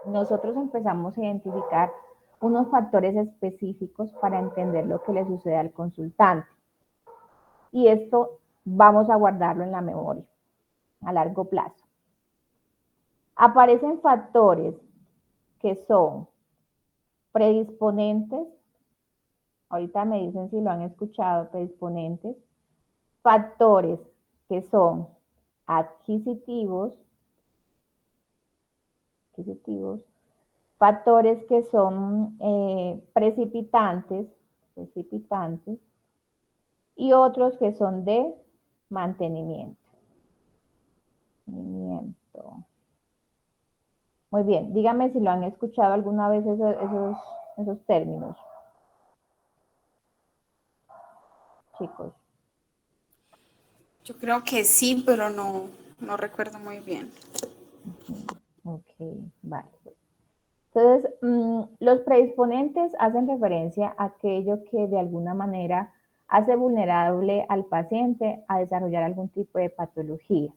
nosotros empezamos a identificar unos factores específicos para entender lo que le sucede al consultante. Y esto vamos a guardarlo en la memoria a largo plazo. Aparecen factores que son predisponentes, ahorita me dicen si lo han escuchado, predisponentes, factores que son adquisitivos, factores que son precipitantes, y otros que son de mantenimiento. Muy bien, dígame si lo han escuchado alguna vez esos términos. Chicos. Yo creo que sí, pero no recuerdo muy bien. Ok, vale. Entonces, los predisponentes hacen referencia a aquello que de alguna manera hace vulnerable al paciente a desarrollar algún tipo de patología.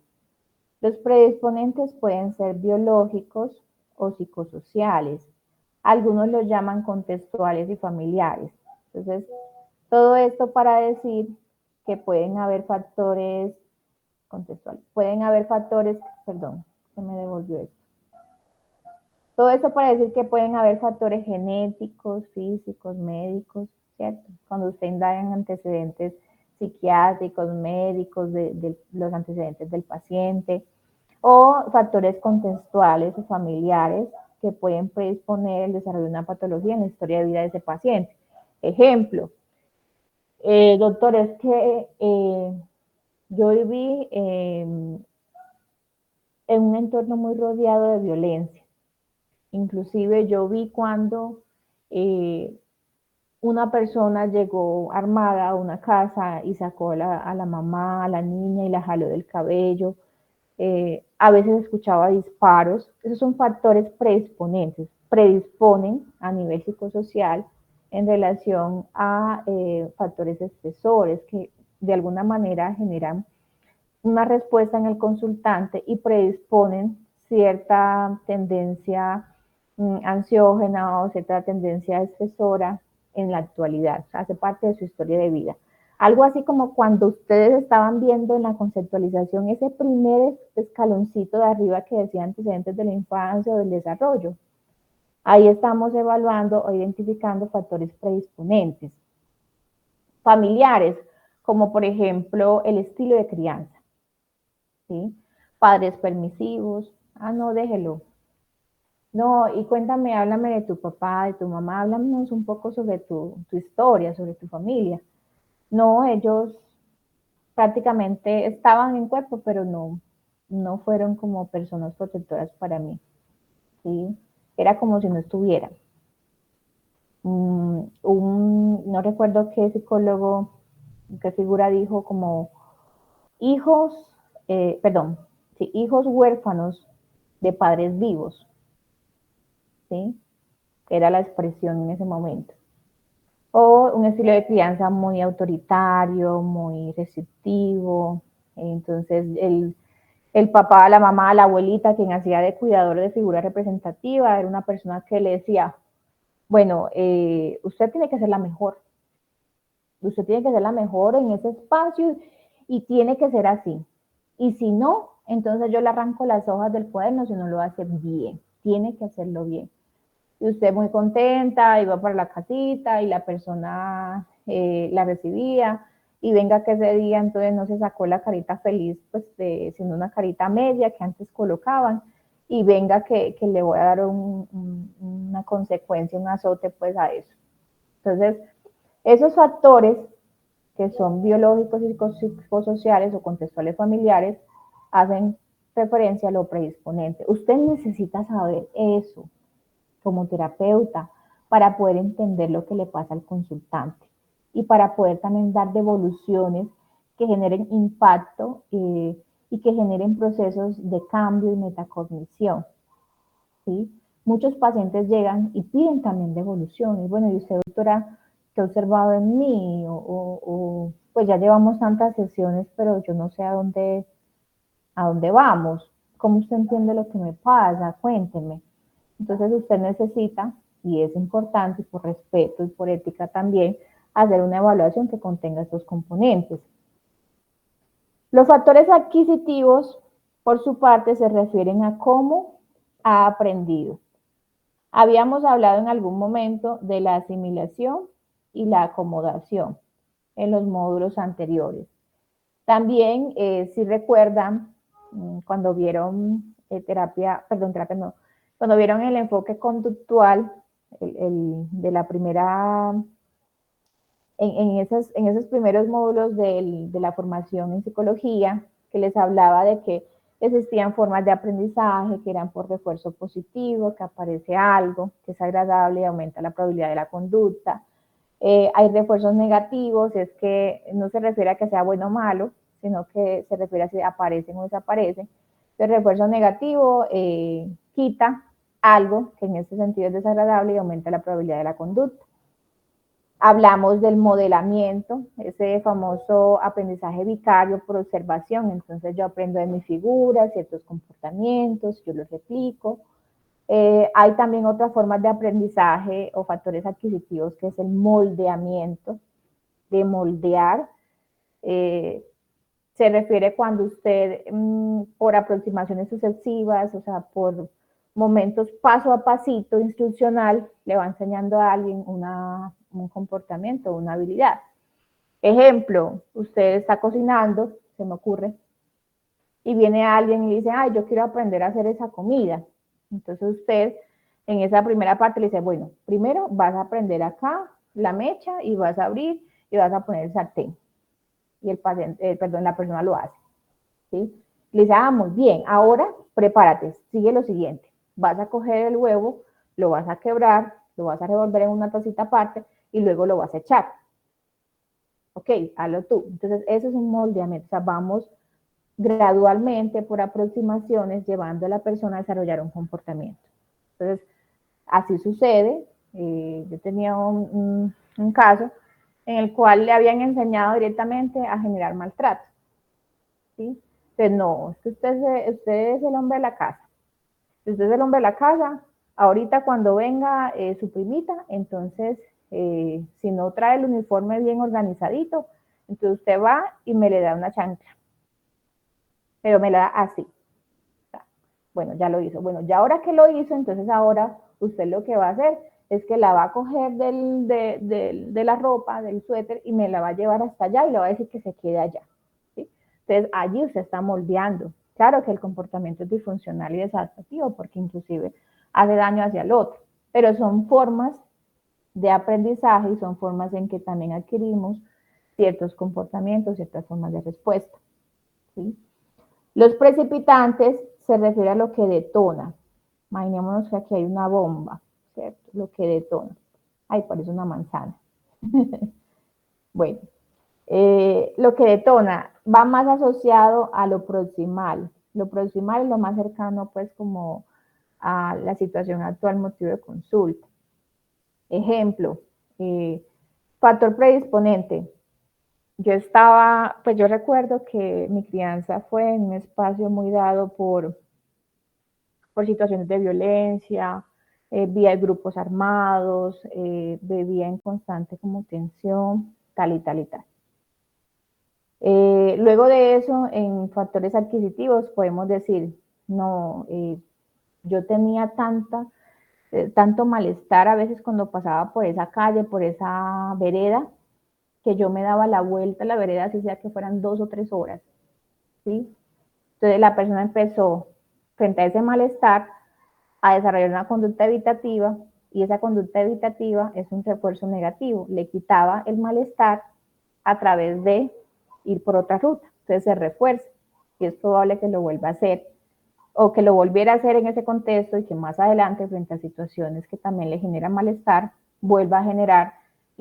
Los predisponentes pueden ser biológicos o psicosociales. Algunos los llaman contextuales y familiares. Entonces, todo esto para decir que pueden haber factores contextuales, perdón, se me devolvió esto. Todo esto para decir que pueden haber factores genéticos, físicos, médicos, ¿cierto? Cuando usted indaga en antecedentes psiquiátricos, médicos, de los antecedentes del paciente, o factores contextuales o familiares que pueden predisponer el desarrollo de una patología en la historia de vida de ese paciente. Ejemplo, doctor, es que yo viví en un entorno muy rodeado de violencia. Inclusive yo vi cuando una persona llegó armada a una casa y sacó a la mamá, a la niña y la jaló del cabello. A veces escuchaba disparos. Esos son factores predisponentes, predisponen a nivel psicosocial en relación a factores estresores que de alguna manera generan una respuesta en el consultante y predisponen cierta tendencia ansiógena o cierta tendencia estresora en la actualidad, o sea, hace parte de su historia de vida. Algo así como cuando ustedes estaban viendo en la conceptualización ese primer escaloncito de arriba que decía antecedentes de la infancia o del desarrollo. Ahí estamos evaluando o identificando factores predisponentes. Familiares, como por ejemplo el estilo de crianza. ¿Sí? Padres permisivos, no, déjelo. No, y cuéntame, háblame de tu papá, de tu mamá, háblanos un poco sobre tu historia, sobre tu familia. No, ellos prácticamente estaban en cuerpo, pero no fueron como personas protectoras para mí. ¿Sí? Era como si no estuvieran. No recuerdo qué psicólogo, qué figura dijo como hijos, hijos huérfanos de padres vivos, ¿sí? Era la expresión en ese momento. O un estilo de crianza muy autoritario, muy restrictivo. Entonces, el papá, la mamá, la abuelita, quien hacía de cuidador de figura representativa, era una persona que le decía, bueno, usted tiene que ser la mejor. Usted tiene que ser la mejor en ese espacio y tiene que ser así. Y si no, entonces yo le arranco las hojas del cuaderno si no lo hace bien. Tiene que hacerlo bien. Y usted muy contenta, iba para la casita y la persona la recibía y venga que ese día entonces no se sacó la carita feliz, pues sino una carita media que antes colocaban y venga que le voy a dar una consecuencia, un azote pues a eso. Entonces, esos factores que son biológicos y psicosociales o contextuales familiares hacen referencia a lo predisponente. Usted necesita saber eso como terapeuta para poder entender lo que le pasa al consultante y para poder también dar devoluciones que generen impacto y que generen procesos de cambio y metacognición. ¿Sí? Muchos pacientes llegan y piden también devoluciones. Bueno, y usted, doctora, ¿qué ha observado en mí? Pues ya llevamos tantas sesiones, pero yo no sé a dónde vamos. ¿Cómo usted entiende lo que me pasa? Cuénteme. Entonces usted necesita, y es importante por respeto y por ética también, hacer una evaluación que contenga estos componentes. Los factores adquisitivos, por su parte, se refieren a cómo ha aprendido. Habíamos hablado en algún momento de la asimilación y la acomodación en los módulos anteriores. También, si recuerdan, cuando vieron cuando vieron el enfoque conductual de la primera, en esos primeros módulos de la formación en psicología, que les hablaba de que existían formas de aprendizaje que eran por refuerzo positivo, que aparece algo, que es agradable y aumenta la probabilidad de la conducta. Hay refuerzos negativos, es que no se refiere a que sea bueno o malo, sino que se refiere a si aparecen o desaparecen. El refuerzo negativo quita algo que en este sentido es desagradable y aumenta la probabilidad de la conducta. Hablamos del modelamiento, ese famoso aprendizaje vicario por observación. Entonces yo aprendo de mi figura, ciertos comportamientos, yo los replico. Hay también otras formas de aprendizaje o factores adquisitivos, que es el moldeamiento, de moldear. Se refiere cuando usted, por aproximaciones sucesivas, o sea, por momentos paso a pasito instruccional, le va enseñando a alguien un comportamiento, una habilidad. Ejemplo, usted está cocinando, se me ocurre, y viene alguien y dice, ay, yo quiero aprender a hacer esa comida. Entonces usted, en esa primera parte, le dice, bueno, primero vas a aprender acá la mecha y vas a abrir y vas a poner el sartén. Y la persona lo hace, ¿sí? Le dice, muy bien, ahora prepárate, sigue lo siguiente. Vas a coger el huevo, lo vas a quebrar, lo vas a revolver en una tacita aparte y luego lo vas a echar. Ok, hazlo tú. Entonces, eso es un moldeamiento. O sea, vamos gradualmente, por aproximaciones, llevando a la persona a desarrollar un comportamiento. Entonces, así sucede. Yo tenía un caso en el cual le habían enseñado directamente a generar maltrato, ¿sí? Entonces, no, es que usted es el hombre de la casa. Si usted es el hombre de la casa, ahorita cuando venga su primita, entonces, si no trae el uniforme bien organizadito, entonces usted va y me le da una chancla. Pero me la da así. Bueno, ya lo hizo. Bueno, ya ahora que lo hizo, entonces ahora usted lo que va a hacer es que la va a coger de la ropa, del suéter, y me la va a llevar hasta allá y le va a decir que se quede allá, ¿sí? Entonces, allí usted está moldeando. Claro que el comportamiento es disfuncional y desadaptativo porque inclusive hace daño hacia el otro, pero son formas de aprendizaje y son formas en que también adquirimos ciertos comportamientos, ciertas formas de respuesta, ¿sí? Los precipitantes se refiere a lo que detona. Imaginémonos que aquí hay una bomba, ¿cierto? Lo que detona. Ay, parece una manzana. Bueno, lo que detona va más asociado a lo proximal. Lo proximal es lo más cercano, pues, como a la situación actual, motivo de consulta. Ejemplo, factor predisponente. Yo recuerdo que mi crianza fue en un espacio muy dado por situaciones de violencia, vía de grupos armados, vivía en constante como tensión, tal y tal y tal. Luego de eso, en factores adquisitivos podemos decir, no, yo tenía tanto malestar a veces cuando pasaba por esa calle, por esa vereda, que yo me daba la vuelta a la vereda, así sea que fueran 2 o 3 horas, ¿sí? Entonces la persona empezó, frente a ese malestar, a desarrollar una conducta evitativa, y esa conducta evitativa es un refuerzo negativo, le quitaba el malestar a través de ir por otra ruta, entonces se refuerza, y es probable que lo vuelva a hacer, o que lo volviera a hacer en ese contexto, y que más adelante, frente a situaciones que también le generan malestar, vuelva a generar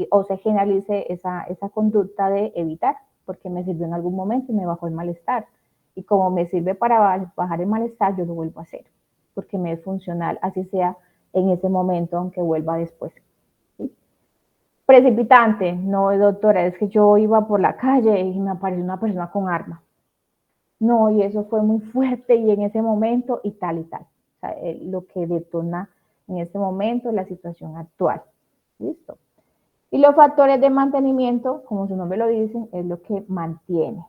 o se generalice esa conducta de evitar, porque me sirvió en algún momento y me bajó el malestar. Y como me sirve para bajar el malestar, yo lo vuelvo a hacer, porque me es funcional, así sea en ese momento, aunque vuelva después. ¿Sí? Precipitante, no, doctora, es que yo iba por la calle y me apareció una persona con arma. No, y eso fue muy fuerte y en ese momento y tal y tal. O sea, lo que detona en este momento la situación actual. ¿Listo? Y los factores de mantenimiento, como su nombre lo dice, es lo que mantiene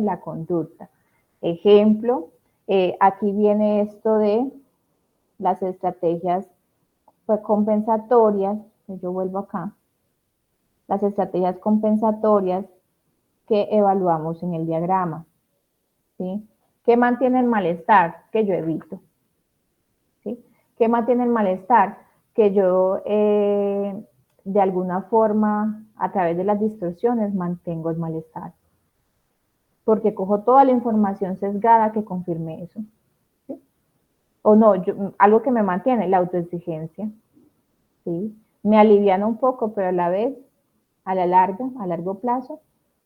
la conducta. Ejemplo, aquí viene esto de las estrategias compensatorias, yo vuelvo acá, las estrategias compensatorias que evaluamos en el diagrama, ¿sí? ¿Qué mantiene el malestar? Que yo evito, ¿sí? ¿Qué mantiene el malestar? Que yo, de alguna forma, a través de las distorsiones, mantengo el malestar, porque cojo toda la información sesgada que confirme eso, ¿sí? O no, algo que me mantiene, la autoexigencia, ¿sí? Me aliviana un poco, pero a la vez, a largo plazo,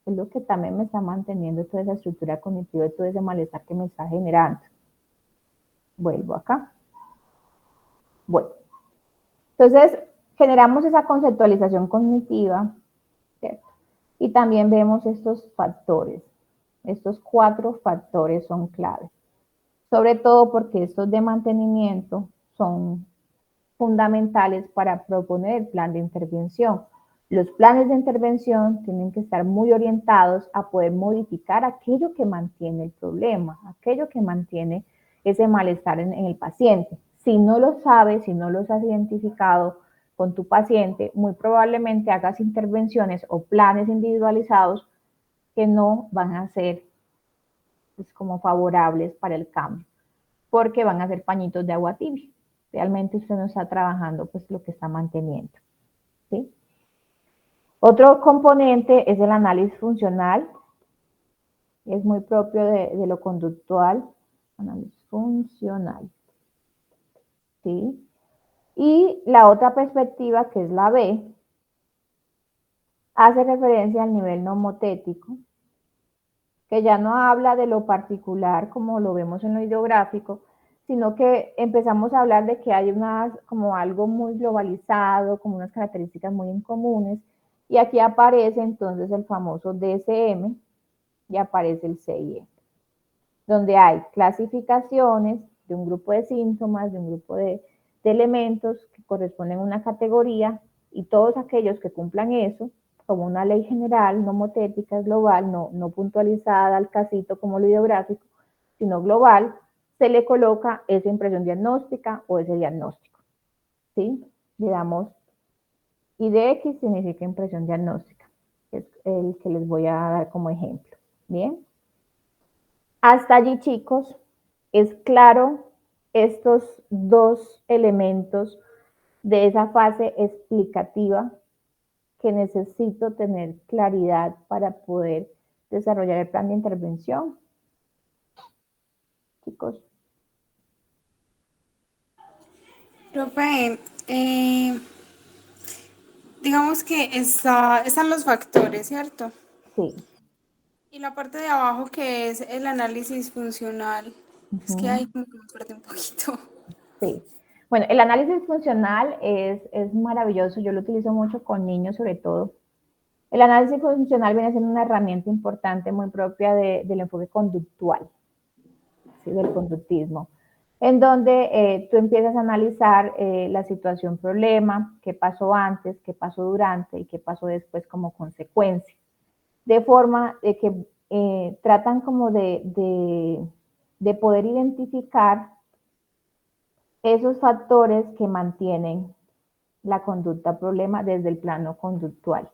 es lo que también me está manteniendo toda esa estructura cognitiva y todo ese malestar que me está generando. Vuelvo acá. Bueno, entonces generamos esa conceptualización cognitiva, ¿cierto? Y también vemos estos factores. Estos 4 factores son claves. Sobre todo porque estos de mantenimiento son fundamentales para proponer el plan de intervención. Los planes de intervención tienen que estar muy orientados a poder modificar aquello que mantiene el problema, aquello que mantiene ese malestar en el paciente. Si no lo sabes, si no los has identificado con tu paciente, muy probablemente hagas intervenciones o planes individualizados que no van a ser pues, como favorables para el cambio, porque van a ser pañitos de agua tibia. Realmente usted no está trabajando pues lo que está manteniendo, ¿sí? Otro componente es el análisis funcional, es muy propio de lo conductual, análisis funcional, ¿sí? Y la otra perspectiva, que es la B, hace referencia al nivel nomotético, que ya no habla de lo particular como lo vemos en lo ideográfico, sino que empezamos a hablar de que hay como algo muy globalizado, como unas características muy incomunes, y aquí aparece entonces el famoso DSM y aparece el CIE, donde hay clasificaciones de un grupo de síntomas, de un grupo de elementos que corresponden a una categoría, y todos aquellos que cumplan eso, como una ley general, nomotética, global, no puntualizada al casito como lo ideográfico, sino global, se le coloca esa impresión diagnóstica o ese diagnóstico, ¿sí? Le damos IDX, significa impresión diagnóstica, que es el que les voy a dar como ejemplo, ¿bien? Hasta allí, chicos, es claro estos 2 elementos de esa fase explicativa que necesito tener claridad para poder desarrollar el plan de intervención. Chicos. Profe, digamos que están los factores, ¿cierto? Sí. Y la parte de abajo que es el análisis funcional. Es que ahí como que me perdí un poquito. Sí. Bueno, el análisis funcional es maravilloso, yo lo utilizo mucho con niños sobre todo. El análisis funcional viene siendo una herramienta importante, muy propia del enfoque conductual, ¿sí? Del conductismo, en donde tú empiezas a analizar la situación problema, qué pasó antes, qué pasó durante y qué pasó después como consecuencia, de forma de que tratan como de poder identificar esos factores que mantienen la conducta problema desde el plano conductual,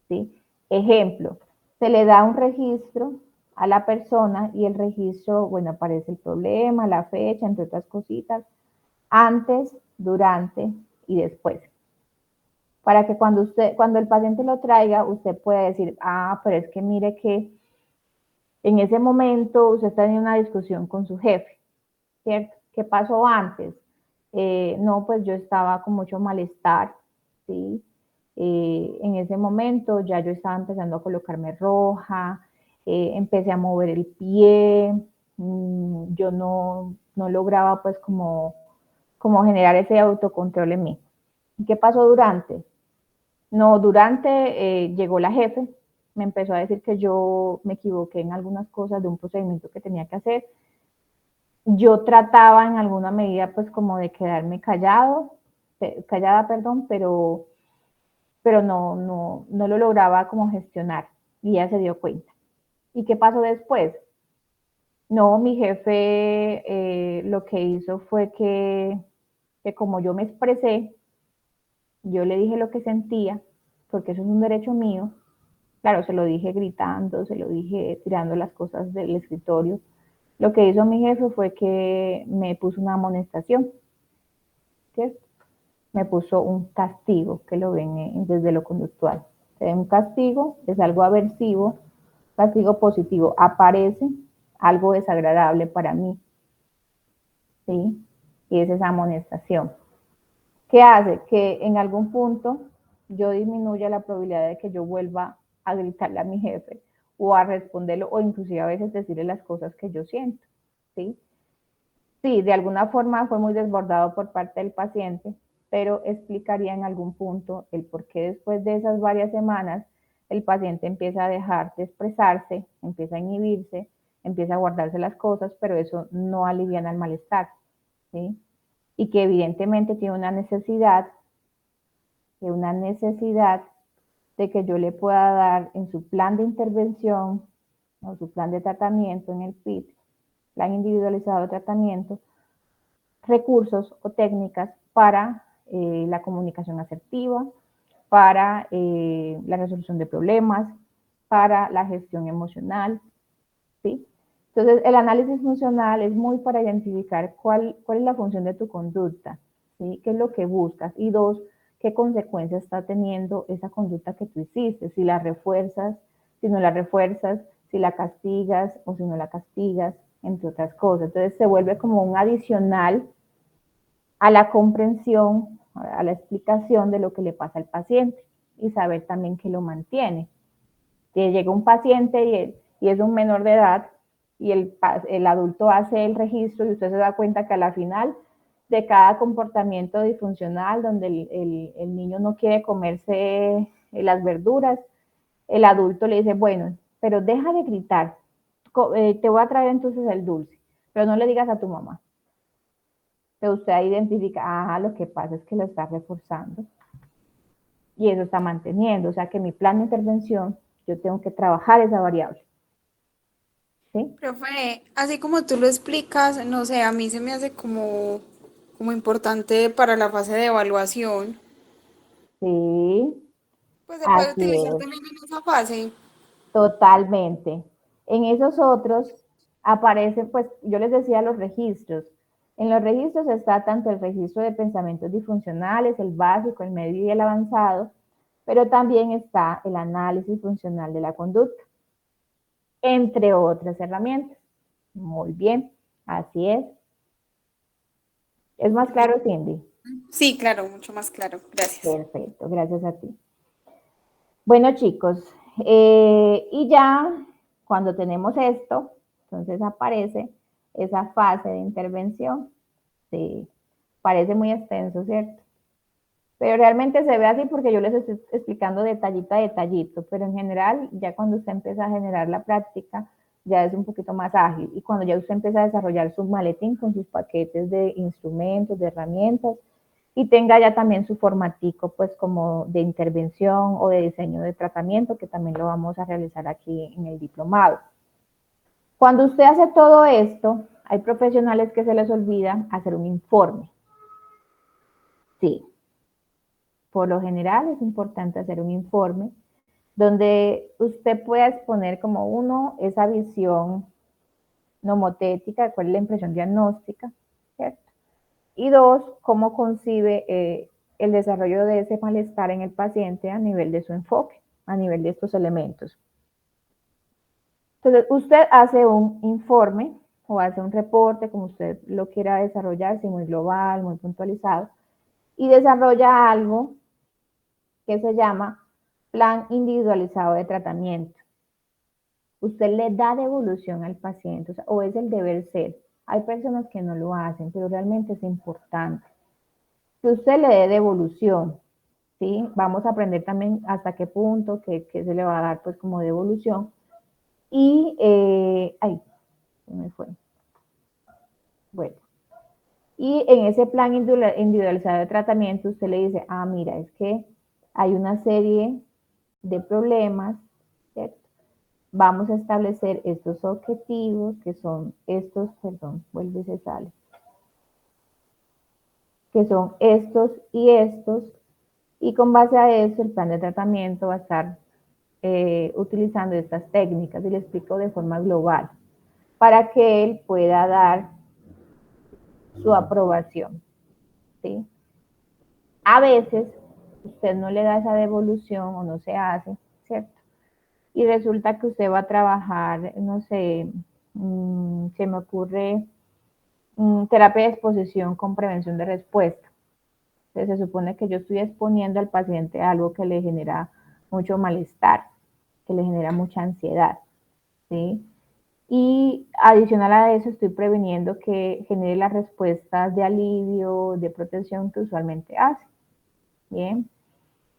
¿sí? Ejemplo, se le da un registro a la persona y el registro, bueno, aparece el problema, la fecha, entre otras cositas, antes, durante y después. Para que cuando el paciente lo traiga, usted pueda decir, ah, pero es que mire que en ese momento usted está en una discusión con su jefe, ¿cierto? ¿Qué pasó antes? No, pues yo estaba con mucho malestar, ¿sí? En ese momento ya yo estaba empezando a colocarme roja, empecé a mover el pie, yo no lograba pues como generar ese autocontrol en mí. ¿Qué pasó durante? No, durante llegó la jefe, me empezó a decir que yo me equivoqué en algunas cosas de un procedimiento que tenía que hacer. Yo trataba en alguna medida pues como de quedarme callada, perdón, pero no lo lograba como gestionar y ella se dio cuenta. ¿Y qué pasó después? No, mi jefe lo que hizo fue que como yo me expresé, yo le dije lo que sentía, porque eso es un derecho mío. Claro, se lo dije gritando, se lo dije tirando las cosas del escritorio. Lo que hizo mi jefe fue que me puso una amonestación, ¿cierto? Me puso un castigo, que lo ven desde lo conductual. Un castigo es algo aversivo, castigo positivo, aparece algo desagradable para mí, ¿sí? Y es esa amonestación. ¿Qué hace? Que en algún punto yo disminuya la probabilidad de que yo vuelva a gritarle a mi jefe o a responderlo o inclusive a veces decirle las cosas que yo siento, ¿sí? Sí, de alguna forma fue muy desbordado por parte del paciente, pero explicaría en algún punto el por qué después de esas varias semanas el paciente empieza a dejar de expresarse, empieza a inhibirse, empieza a guardarse las cosas, pero eso no aliviana el malestar, ¿sí? Y que evidentemente tiene una necesidad de que yo le pueda dar en su plan de intervención o su plan de tratamiento en el PIT, plan individualizado de tratamiento, recursos o técnicas para la comunicación asertiva, para la resolución de problemas, para la gestión emocional, ¿sí? Entonces, el análisis funcional es muy para identificar cuál es la función de tu conducta, ¿sí? ¿Qué es lo que buscas? Y dos, ¿qué consecuencias está teniendo esa conducta que tú hiciste? Si la refuerzas, si no la refuerzas, si la castigas o si no la castigas, entre otras cosas. Entonces, se vuelve como un adicional a la comprensión, a la explicación de lo que le pasa al paciente y saber también qué lo mantiene. Que llega un paciente y es un menor de edad y el adulto hace el registro y usted se da cuenta que a la final de cada comportamiento disfuncional donde el niño no quiere comerse las verduras, el adulto le dice, bueno, pero deja de gritar, te voy a traer entonces el dulce, pero no le digas a tu mamá. Pero usted identifica, lo que pasa es que lo está reforzando y eso está manteniendo, o sea que mi plan de intervención, yo tengo que trabajar esa variable. ¿Sí? Profe, así como tú lo explicas, no sé, a mí se me hace como importante para la fase de evaluación. Sí, Pues se puede así utilizar es, también en esa fase. totalmente. En esos otros aparecen, pues yo les decía los registros. En los registros está tanto el registro de pensamientos disfuncionales, el básico, el medio y el avanzado, pero también está el análisis funcional de la conducta, entre otras herramientas. Muy bien, así es. ¿Es más claro, Cindy? Sí, claro, mucho más claro. Gracias. Perfecto, gracias a ti. Bueno, chicos, y ya cuando tenemos esto, entonces aparece esa fase de intervención. Sí, parece muy extenso, ¿cierto? Pero realmente se ve así porque yo les estoy explicando detallito a detallito, pero en general, ya cuando usted empieza a generar la práctica, ya es un poquito más ágil. Y cuando ya usted empieza a desarrollar su maletín con sus paquetes de instrumentos, de herramientas, y tenga ya también su formatico, pues como de intervención o de diseño de tratamiento, que también lo vamos a realizar aquí en el diplomado. Cuando usted hace todo esto, hay profesionales que se les olvida hacer un informe. Sí, por lo general es importante hacer un informe donde usted pueda exponer como uno esa visión nomotética, cuál es la impresión diagnóstica, ¿cierto? Y dos, cómo concibe el desarrollo de ese malestar en el paciente a nivel de su enfoque, a nivel de estos elementos. Entonces, usted hace un informe o hace un reporte, como usted lo quiera desarrollar, si muy global, muy puntualizado, y desarrolla algo que se llama plan individualizado de tratamiento. Usted le da devolución al paciente, o es el deber ser. Hay personas que no lo hacen, pero realmente es importante que usted le dé devolución, ¿sí? Vamos a aprender también hasta qué punto, que se le va a dar pues como devolución. Y, se me fue. Bueno, y en ese plan individualizado de tratamiento usted le dice, mira, es que hay una serie de problemas, ¿cierto? Vamos a establecer estos objetivos que son estos, perdón, vuelve y se sale, que son estos y estos, y con base a eso el plan de tratamiento va a estar utilizando estas técnicas y le explico de forma global para que él pueda dar su aprobación, ¿sí? A veces usted no le da esa devolución o no se hace, ¿cierto? Y resulta que usted va a trabajar, no sé, se me ocurre terapia de exposición con prevención de respuesta. Entonces se supone que yo estoy exponiendo al paciente a algo que le genera mucho malestar, que le genera mucha ansiedad, ¿sí? Y adicional a eso, estoy previniendo que genere las respuestas de alivio, de protección que usualmente hace. Bien,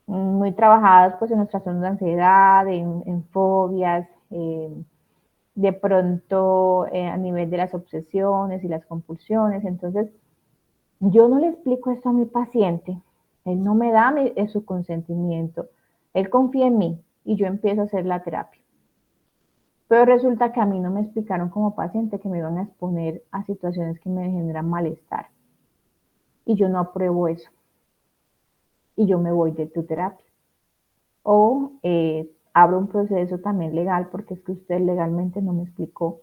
muy trabajadas pues en los trastornos de ansiedad, en fobias, de pronto a nivel de las obsesiones y las compulsiones. Entonces, yo no le explico esto a mi paciente, él no me da su consentimiento, él confía en mí y yo empiezo a hacer la terapia. Pero resulta que a mí no me explicaron como paciente que me iban a exponer a situaciones que me generan malestar. Y yo no apruebo eso. Y yo me voy de tu terapia. O abro un proceso también legal porque es que usted legalmente no me explicó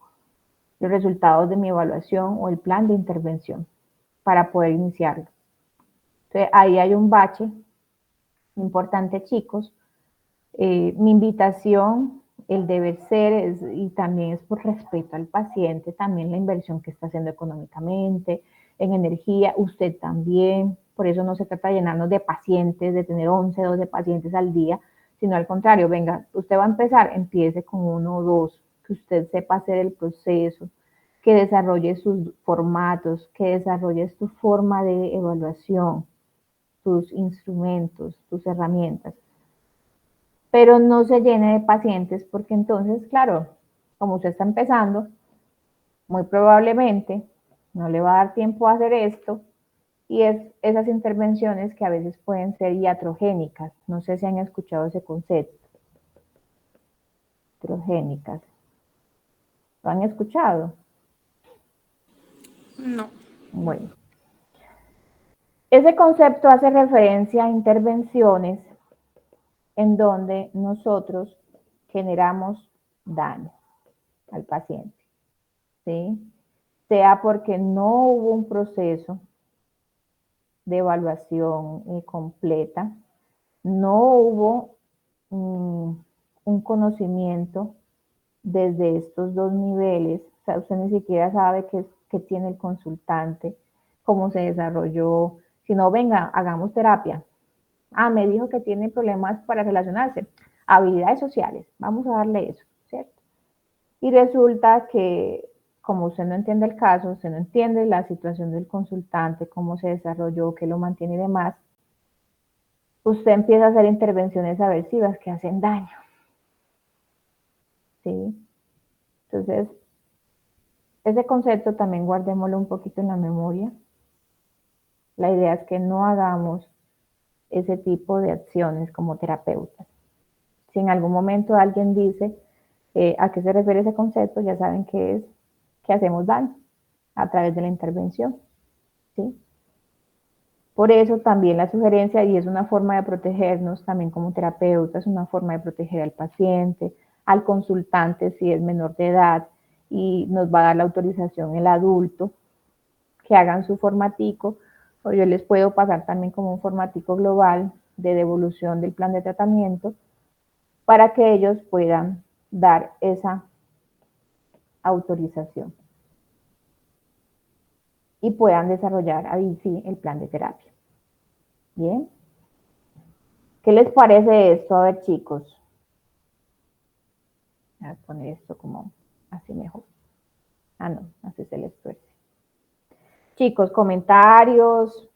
los resultados de mi evaluación o el plan de intervención para poder iniciarlo. Entonces, ahí hay un bache importante, chicos. Mi invitación, el deber ser, y también es por respeto al paciente, también la inversión que está haciendo económicamente, en energía, usted también. Por eso no se trata de llenarnos de pacientes, de tener 11, 12 pacientes al día, sino al contrario, venga, usted va a empezar, empiece con 1 o 2, que usted sepa hacer el proceso, que desarrolle sus formatos, que desarrolle su forma de evaluación, tus instrumentos, tus herramientas, pero no se llene de pacientes porque entonces, claro, como usted está empezando, muy probablemente no le va a dar tiempo a hacer esto y es esas intervenciones que a veces pueden ser iatrogénicas. No sé si han escuchado ese concepto. Iatrogénicas. ¿Lo han escuchado? No. Bueno. Ese concepto hace referencia a intervenciones en donde nosotros generamos daño al paciente, ¿sí? Sea porque no hubo un proceso de evaluación completa, no hubo un conocimiento desde estos 2 niveles, o sea, usted ni siquiera sabe qué tiene el consultante, cómo se desarrolló, si no, venga, hagamos terapia. Ah, me dijo que tiene problemas para relacionarse, habilidades sociales, vamos a darle eso, ¿cierto? Y resulta que como usted no entiende el caso, usted no entiende la situación del consultante, cómo se desarrolló, qué lo mantiene y demás, usted empieza a hacer intervenciones aversivas que hacen daño. ¿Sí? Entonces, ese concepto también guardémoslo un poquito en la memoria. La idea es que no hagamos ese tipo de acciones como terapeutas. Si en algún momento alguien dice a qué se refiere ese concepto, ya saben que es que hacemos daño a través de la intervención. ¿Sí? Por eso también la sugerencia, y es una forma de protegernos también como terapeutas, una forma de proteger al paciente, al consultante si es menor de edad y nos va a dar la autorización el adulto, que hagan su formatico, o yo les puedo pasar también como un formatico global de devolución del plan de tratamiento para que ellos puedan dar esa autorización y puedan desarrollar ahí sí el plan de terapia. Bien. ¿Qué les parece esto? A ver, chicos. Voy a poner esto como así mejor. Ah, no, así se les tuerce. Chicos, comentarios.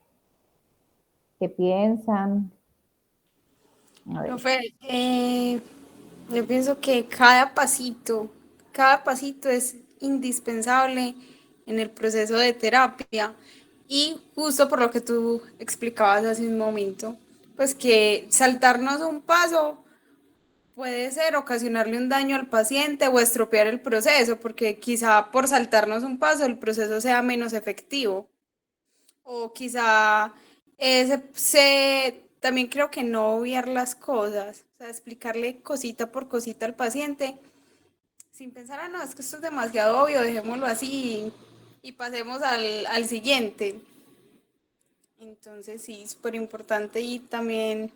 ¿Qué piensan? A ver. Profe, yo pienso que cada pasito es indispensable en el proceso de terapia y justo por lo que tú explicabas hace un momento, pues que saltarnos un paso puede ser ocasionarle un daño al paciente o estropear el proceso, porque quizá por saltarnos un paso el proceso sea menos efectivo. O quizá también creo que no obviar las cosas, o sea, explicarle cosita por cosita al paciente, sin pensar, ah, no, es que esto es demasiado obvio, dejémoslo así y pasemos al siguiente. Entonces sí, súper importante y también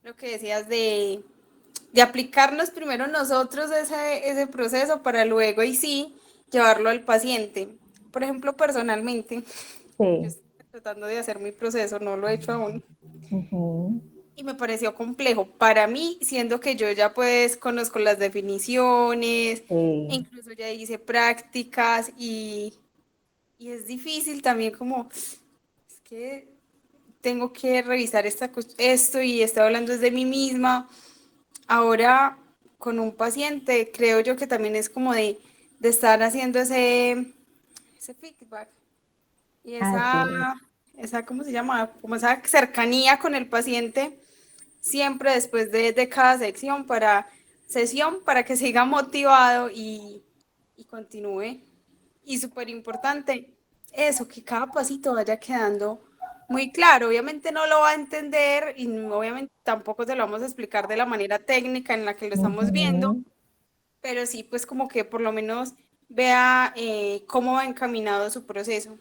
lo que decías de aplicarnos primero nosotros ese proceso para luego y sí llevarlo al paciente. Por ejemplo, personalmente, yo Sí. estoy tratando de hacer mi proceso, no lo he hecho aún. Uh-huh. y me pareció complejo para mí, siendo que yo ya pues conozco las definiciones, e Sí. incluso ya hice prácticas y es difícil también como, es que tengo que revisar esto y estoy hablando desde mí misma. Ahora con un paciente creo yo que también es como de estar haciendo ese feedback y Así ¿cómo se llama? Como esa cercanía con el paciente siempre después de cada sesión para que siga motivado y continúe. Y súper importante eso, que cada pasito vaya quedando muy claro. Obviamente no lo va a entender y obviamente tampoco te lo vamos a explicar de la manera técnica en la que lo es. estamos viendo, Ujú. pero sí, pues como que por lo menos vea cómo va encaminado su proceso.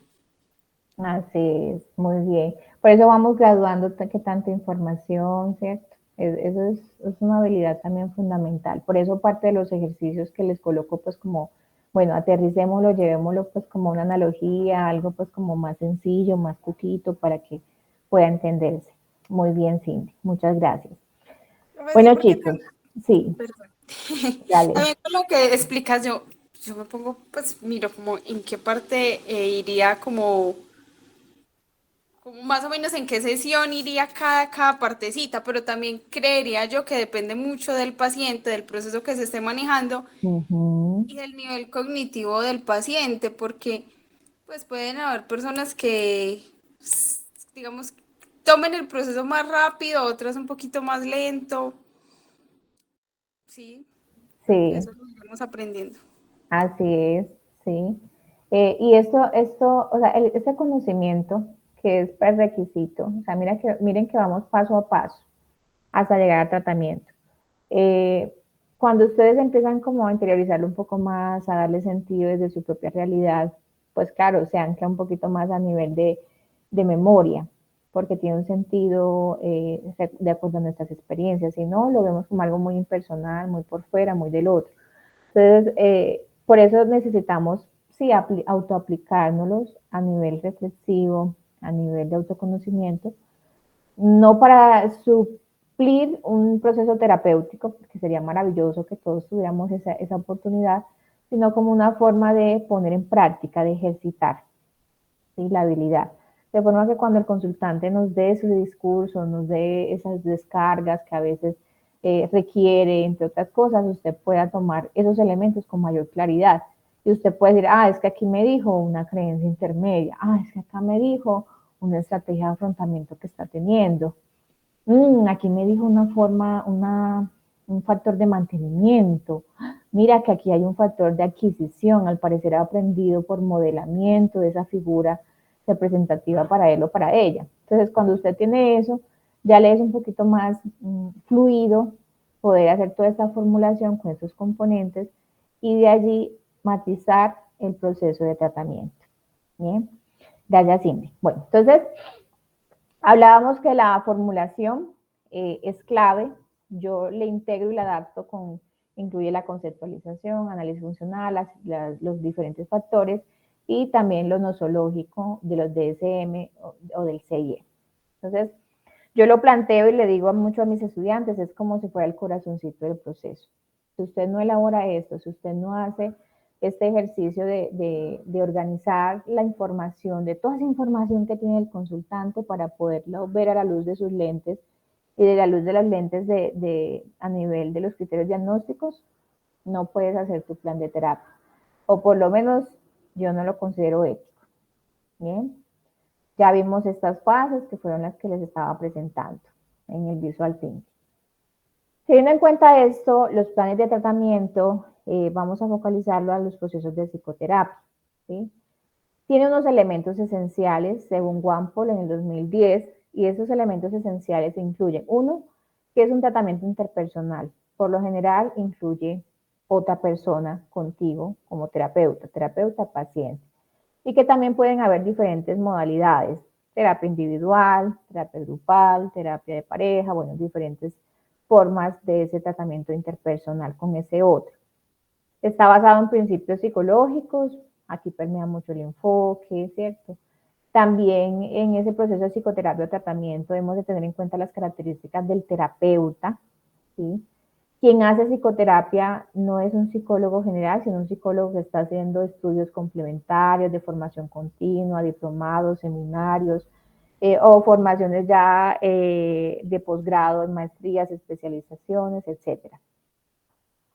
Así es, muy bien. Por eso vamos graduando que tanta información, ¿cierto? Eso es una habilidad también fundamental. Por eso parte de los ejercicios que les coloco, pues como, bueno, aterricémoslo, llevémoslo pues como una analogía, algo pues como más sencillo, más poquito, para que pueda entenderse. Muy bien, Cindy. Muchas gracias. Pues sí, Bueno, porque chicos, sí, perdón. dale. También con lo que explicas, yo me pongo, pues miro como en qué parte iría como más o menos en qué sesión iría cada partecita, pero también creería yo que depende mucho del paciente, del proceso que se esté manejando Ujú. y del nivel cognitivo del paciente, porque pues pueden haber personas que, digamos, tomen el proceso más rápido, otras un poquito más lento, sí, creo que Sí. eso lo iremos aprendiendo. Así es, sí. Y o sea, ese conocimiento que es prerequisito, o sea, miren que vamos paso a paso hasta llegar al tratamiento. Eh, Cuando ustedes empiezan como a interiorizarlo un poco más, a darle sentido desde su propia realidad, pues claro, se ancla un poquito más a nivel de memoria, porque tiene un sentido de acuerdo a nuestras experiencias, si no, lo vemos como algo muy impersonal, muy por fuera, muy del otro. Entonces, por eso necesitamos, sí, autoaplicárnoslos a nivel reflexivo, a nivel de autoconocimiento, no para suplir un proceso terapéutico, porque sería maravilloso que todos tuviéramos esa oportunidad, sino como una forma de poner en práctica, de ejercitar, ¿sí? La habilidad. De forma que cuando el consultante nos dé su discurso, nos dé esas descargas que a veces requiere, entre otras cosas, usted pueda tomar esos elementos con mayor claridad. Y usted puede decir, es que aquí me dijo una creencia intermedia, es que acá me dijo una estrategia de afrontamiento que está teniendo. Aquí me dijo una forma, un factor de mantenimiento. Mira que aquí hay un factor de adquisición, al parecer ha aprendido por modelamiento de esa figura representativa para él o para ella. Entonces, cuando usted tiene eso, ya le es un poquito más fluido poder hacer toda esta formulación con estos componentes y de allí matizar el proceso de tratamiento. Bien, gracias, Cindy. Bueno, entonces, hablábamos que la formulación es clave. Yo le integro y la adapto incluye la conceptualización, análisis funcional, los diferentes factores y también lo nosológico de los DSM o del CIE. Entonces, yo lo planteo y le digo mucho a mis estudiantes, es como si fuera el corazoncito del proceso. Si usted no elabora esto, si usted no hace este ejercicio de organizar la información, de toda esa información que tiene el consultante para poderlo ver a la luz de sus lentes y de la luz de las lentes a nivel de los criterios diagnósticos, no puedes hacer tu plan de terapia. O por lo menos yo no lo considero ético. Bien. Ya vimos estas fases que fueron las que les estaba presentando en el Visual Thinking. Teniendo en cuenta esto, los planes de tratamiento, vamos a focalizarlo a los procesos de psicoterapia. ¿Sí? Tiene unos elementos esenciales, según Wampol en el 2010, y esos elementos esenciales incluyen, uno, que es un tratamiento interpersonal. Por lo general, incluye otra persona contigo como terapeuta, paciente. Y que también pueden haber diferentes modalidades, terapia individual, terapia grupal, terapia de pareja, bueno, diferentes formas de ese tratamiento interpersonal con ese otro. Está basado en principios psicológicos, aquí permea mucho el enfoque, ¿cierto? También en ese proceso de psicoterapia o tratamiento debemos de tener en cuenta las características del terapeuta, ¿sí? Quien hace psicoterapia no es un psicólogo general, sino un psicólogo que está haciendo estudios complementarios de formación continua, diplomados, seminarios, o formaciones ya de posgrado en maestrías, especializaciones, etc.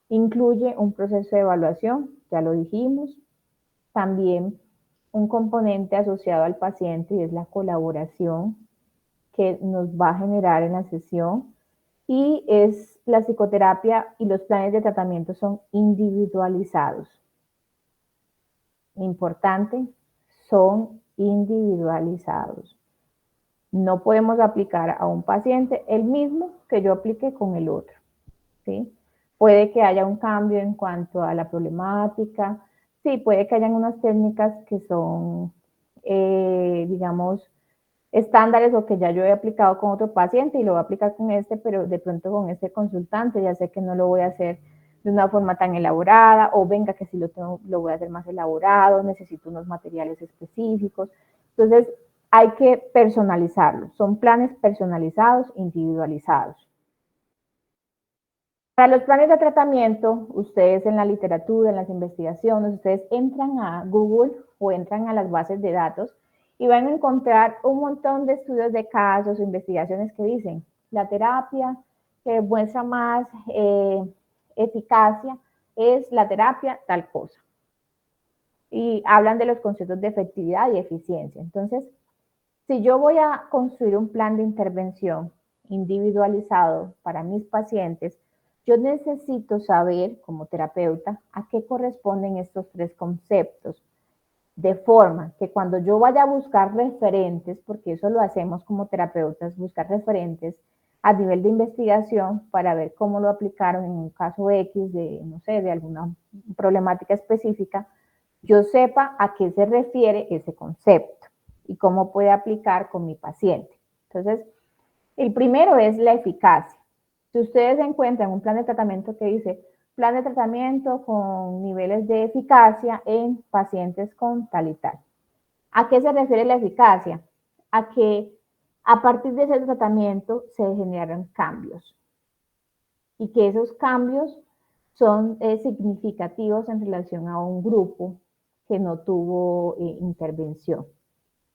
Incluye un proceso de evaluación, ya lo dijimos, también un componente asociado al paciente y es la colaboración que nos va a generar en la sesión, y es la psicoterapia y los planes de tratamiento son individualizados. Importante, son individualizados. No podemos aplicar a un paciente el mismo que yo apliqué con el otro, ¿sí? Puede que haya un cambio en cuanto a la problemática, sí, puede que hayan unas técnicas que son, digamos, estándares o que ya yo he aplicado con otro paciente y lo voy a aplicar con este, pero de pronto con este consultante ya sé que no lo voy a hacer de una forma tan elaborada, o venga que si lo voy a hacer más elaborado, necesito unos materiales específicos. Entonces hay que personalizarlo, son planes personalizados, individualizados. Para los planes de tratamiento, ustedes en la literatura, en las investigaciones, ustedes entran a Google o entran a las bases de datos y van a encontrar un montón de estudios de casos o investigaciones que dicen la terapia que muestra más eficacia es la terapia tal cosa. Y hablan de los conceptos de efectividad y eficiencia. Entonces, si yo voy a construir un plan de intervención individualizado para mis pacientes, yo necesito saber, como terapeuta, a qué corresponden estos tres conceptos, de forma que cuando yo vaya a buscar referentes, porque eso lo hacemos como terapeutas, buscar referentes a nivel de investigación para ver cómo lo aplicaron en un caso X de, no sé, de alguna problemática específica, yo sepa a qué se refiere ese concepto y cómo puede aplicar con mi paciente. Entonces, el primero es la eficacia. Si ustedes encuentran un plan de tratamiento que dice plan de tratamiento con niveles de eficacia en pacientes con tal y tal. ¿A qué se refiere la eficacia? A que a partir de ese tratamiento se generan cambios y que esos cambios son significativos en relación a un grupo que no tuvo intervención,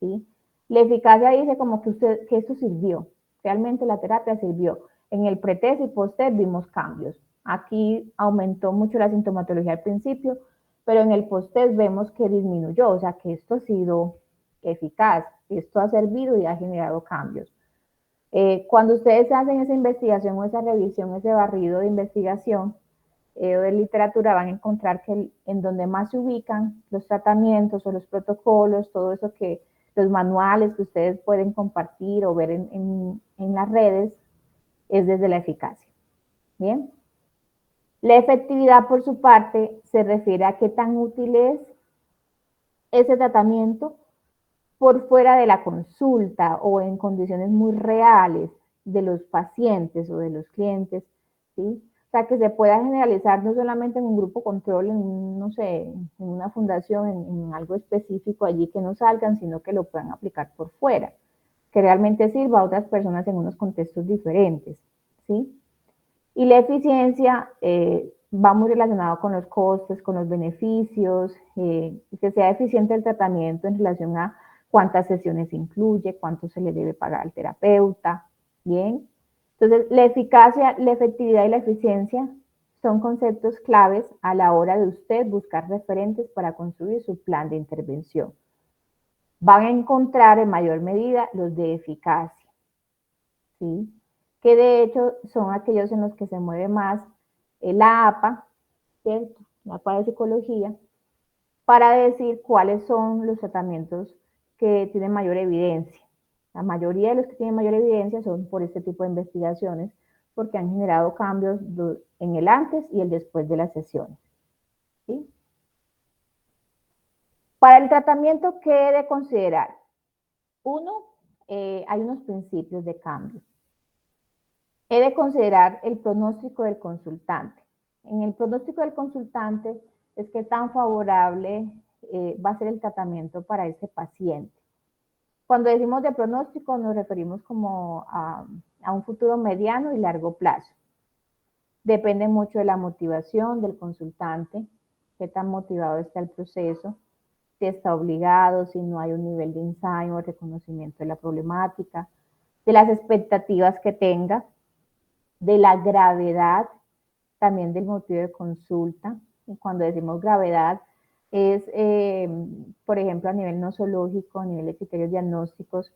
¿sí? La eficacia dice como que esto sirvió, realmente la terapia sirvió. En el pretest y posttest vimos cambios. Aquí aumentó mucho la sintomatología al principio, pero en el posttest vemos que disminuyó, o sea que esto ha sido eficaz, esto ha servido y ha generado cambios. Cuando ustedes hacen esa investigación o esa revisión, ese barrido de investigación o de literatura, van a encontrar que en donde más se ubican los tratamientos o los protocolos, todo eso que los manuales que ustedes pueden compartir o ver en las redes, es desde la eficacia. Bien. La efectividad, por su parte, se refiere a qué tan útil es ese tratamiento por fuera de la consulta o en condiciones muy reales de los pacientes o de los clientes, ¿sí? O sea, que se pueda generalizar no solamente en un grupo control, en, no sé, en una fundación, en algo específico allí que no salgan, sino que lo puedan aplicar por fuera, que realmente sirva a otras personas en unos contextos diferentes, ¿sí? Y la eficiencia va muy relacionado con los costes, con los beneficios, que sea eficiente el tratamiento en relación a cuántas sesiones incluye, cuánto se le debe pagar al terapeuta, ¿bien? Entonces, la eficacia, la efectividad y la eficiencia son conceptos claves a la hora de usted buscar referentes para construir su plan de intervención. Van a encontrar en mayor medida los de eficacia, ¿sí? Que de hecho son aquellos en los que se mueve más la APA, ¿cierto? La APA de psicología, para decir cuáles son los tratamientos que tienen mayor evidencia. La mayoría de los que tienen mayor evidencia son por este tipo de investigaciones, porque han generado cambios en el antes y el después de las sesiones, ¿sí? Para el tratamiento, ¿qué debe considerar? Uno, hay unos principios de cambio. He de considerar el pronóstico del consultante. En el pronóstico del consultante es qué tan favorable va a ser el tratamiento para ese paciente. Cuando decimos de pronóstico nos referimos como a un futuro mediano y largo plazo. Depende mucho de la motivación del consultante, qué tan motivado está el proceso, si está obligado, si no hay un nivel de ensayo o reconocimiento de la problemática, de las expectativas que tenga, de la gravedad también del motivo de consulta. Y cuando decimos gravedad es, por ejemplo, a nivel nosológico, a nivel de criterios diagnósticos,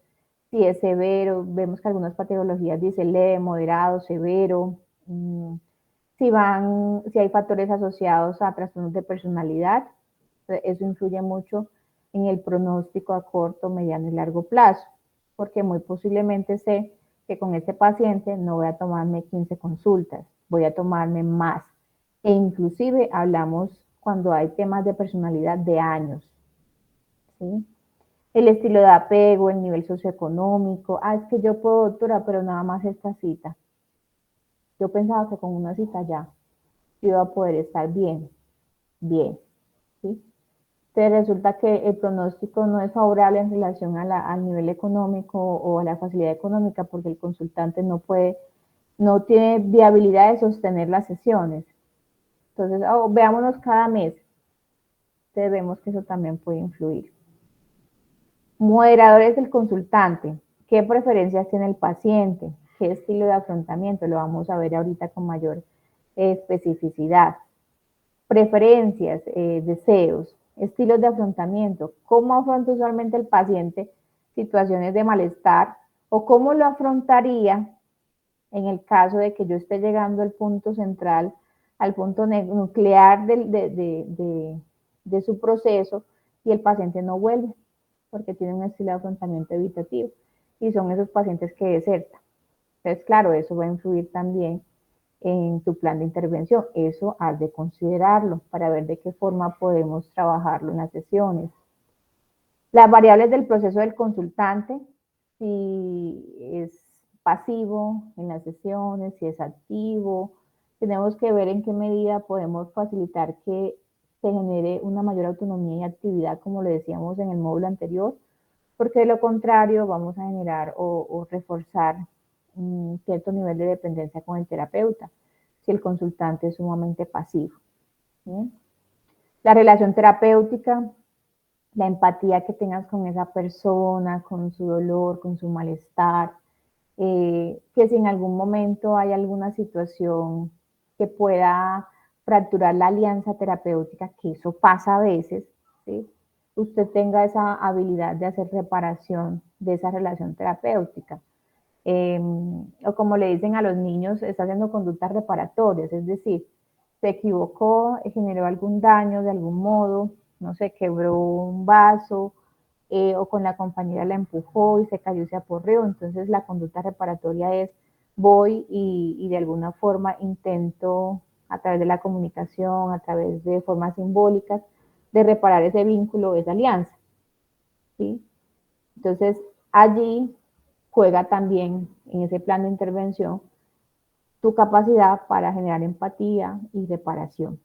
si es severo, vemos que algunas patologías dicen leve, moderado, severo, si hay factores asociados a trastornos de personalidad, eso influye mucho en el pronóstico a corto, mediano y largo plazo, porque muy posiblemente sé que con este paciente no voy a tomarme 15 consultas, voy a tomarme más. E inclusive hablamos cuando hay temas de personalidad de años, ¿sí? El estilo de apego, el nivel socioeconómico, es que yo puedo, doctora, pero nada más esta cita. Yo pensaba que con una cita ya iba a poder estar bien, ¿sí? Entonces resulta que el pronóstico no es favorable en relación al nivel económico o a la facilidad económica porque el consultante no tiene viabilidad de sostener las sesiones. Entonces, veámonos cada mes. Entonces vemos que eso también puede influir. Moderadores del consultante. ¿Qué preferencias tiene el paciente? ¿Qué estilo de afrontamiento? Lo vamos a ver ahorita con mayor especificidad. Preferencias, deseos, estilos de afrontamiento. ¿Cómo afronta usualmente el paciente situaciones de malestar? ¿O cómo lo afrontaría en el caso de que yo esté llegando al punto central, al punto nuclear de su proceso y el paciente no vuelve? Porque tiene un estilo de afrontamiento evitativo y son esos pacientes que desertan. Entonces, claro, eso va a influir también en tu plan de intervención. Eso has de considerarlo para ver de qué forma podemos trabajarlo en las sesiones. Las variables del proceso del consultante, si es pasivo en las sesiones, si es activo, tenemos que ver en qué medida podemos facilitar que se genere una mayor autonomía y actividad, como le decíamos en el módulo anterior, porque de lo contrario vamos a generar o reforzar un cierto nivel de dependencia con el terapeuta, si el consultante es sumamente pasivo. ¿Sí? La relación terapéutica, la empatía que tengas con esa persona, con su dolor, con su malestar, que si en algún momento hay alguna situación que pueda fracturar la alianza terapéutica, que eso pasa a veces, ¿sí? Usted tenga esa habilidad de hacer reparación de esa relación terapéutica. O como le dicen a los niños, está haciendo conductas reparatorias, es decir, se equivocó, generó algún daño de algún modo, no sé, quebró un vaso, o con la compañera la empujó y se cayó y se aporreó. Entonces la conducta reparatoria es voy y de alguna forma intento a través de la comunicación, a través de formas simbólicas, de reparar ese vínculo, esa alianza. ¿Sí? Entonces allí juega también en ese plan de intervención tu capacidad para generar empatía y reparación.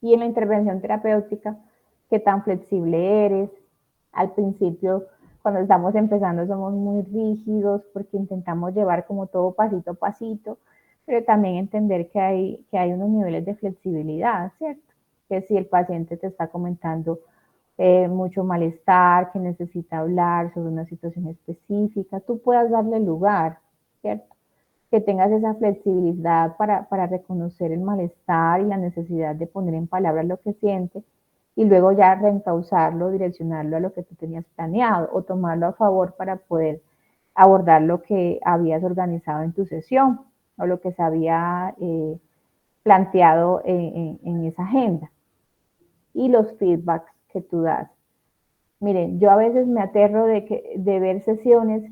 Y en la intervención terapéutica, qué tan flexible eres. Al principio, cuando estamos empezando, somos muy rígidos porque intentamos llevar como todo pasito a pasito, pero también entender que hay unos niveles de flexibilidad, ¿cierto? Que si el paciente te está comentando mucho malestar, que necesita hablar sobre una situación específica, tú puedas darle lugar, ¿cierto? Que tengas esa flexibilidad para reconocer el malestar y la necesidad de poner en palabras lo que siente y luego ya reencauzarlo, direccionarlo a lo que tú tenías planeado o tomarlo a favor para poder abordar lo que habías organizado en tu sesión o lo que se había planteado en esa agenda. Y los feedbacks que tú das. Miren, yo a veces me aterro de ver sesiones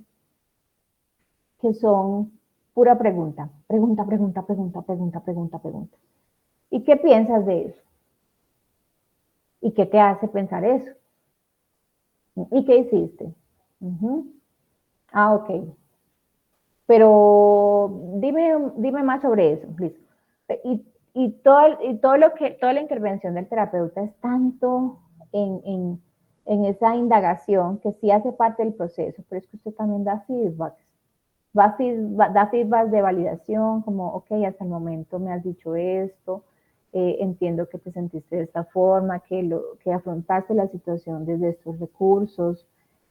que son pura pregunta. Pregunta, pregunta, pregunta, pregunta, pregunta, pregunta. ¿Y qué piensas de eso? ¿Y qué te hace pensar eso? ¿Y qué hiciste? Ok. Pero dime más sobre eso, listo. Toda la intervención del terapeuta es tanto en en esa indagación que sí hace parte del proceso, pero es que usted también da feedback. Da feedback de validación, como, ok, hasta el momento me has dicho esto, entiendo que te sentiste de esta forma, que afrontaste la situación desde estos recursos,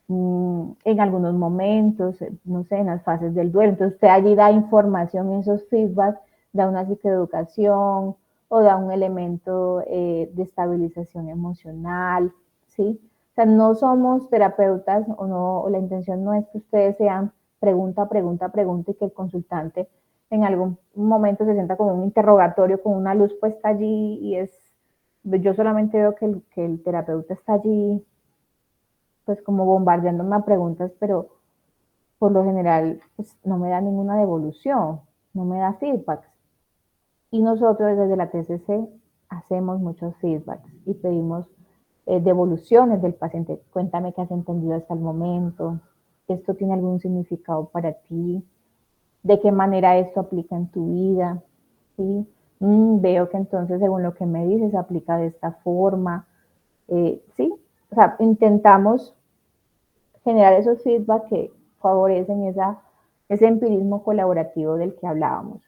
en algunos momentos, no sé, en las fases del duelo. Entonces usted allí da información en esos feedbacks, da una psicoeducación o da un elemento de estabilización emocional, ¿sí? O sea, no somos terapeutas o la intención no es que ustedes sean pregunta, pregunta, pregunta y que el consultante en algún momento se sienta como un interrogatorio con una luz puesta allí y yo solamente veo que el terapeuta está allí pues como bombardeándome a preguntas, pero por lo general pues, no me da ninguna devolución, no me da feedback. Y nosotros desde la TCC hacemos muchos feedbacks y pedimos devoluciones del paciente. Cuéntame qué has entendido hasta el momento, esto tiene algún significado para ti, de qué manera esto aplica en tu vida, ¿sí? Veo que entonces según lo que me dices aplica de esta forma, ¿sí? O sea, intentamos generar esos feedback que favorecen ese empirismo colaborativo del que hablábamos.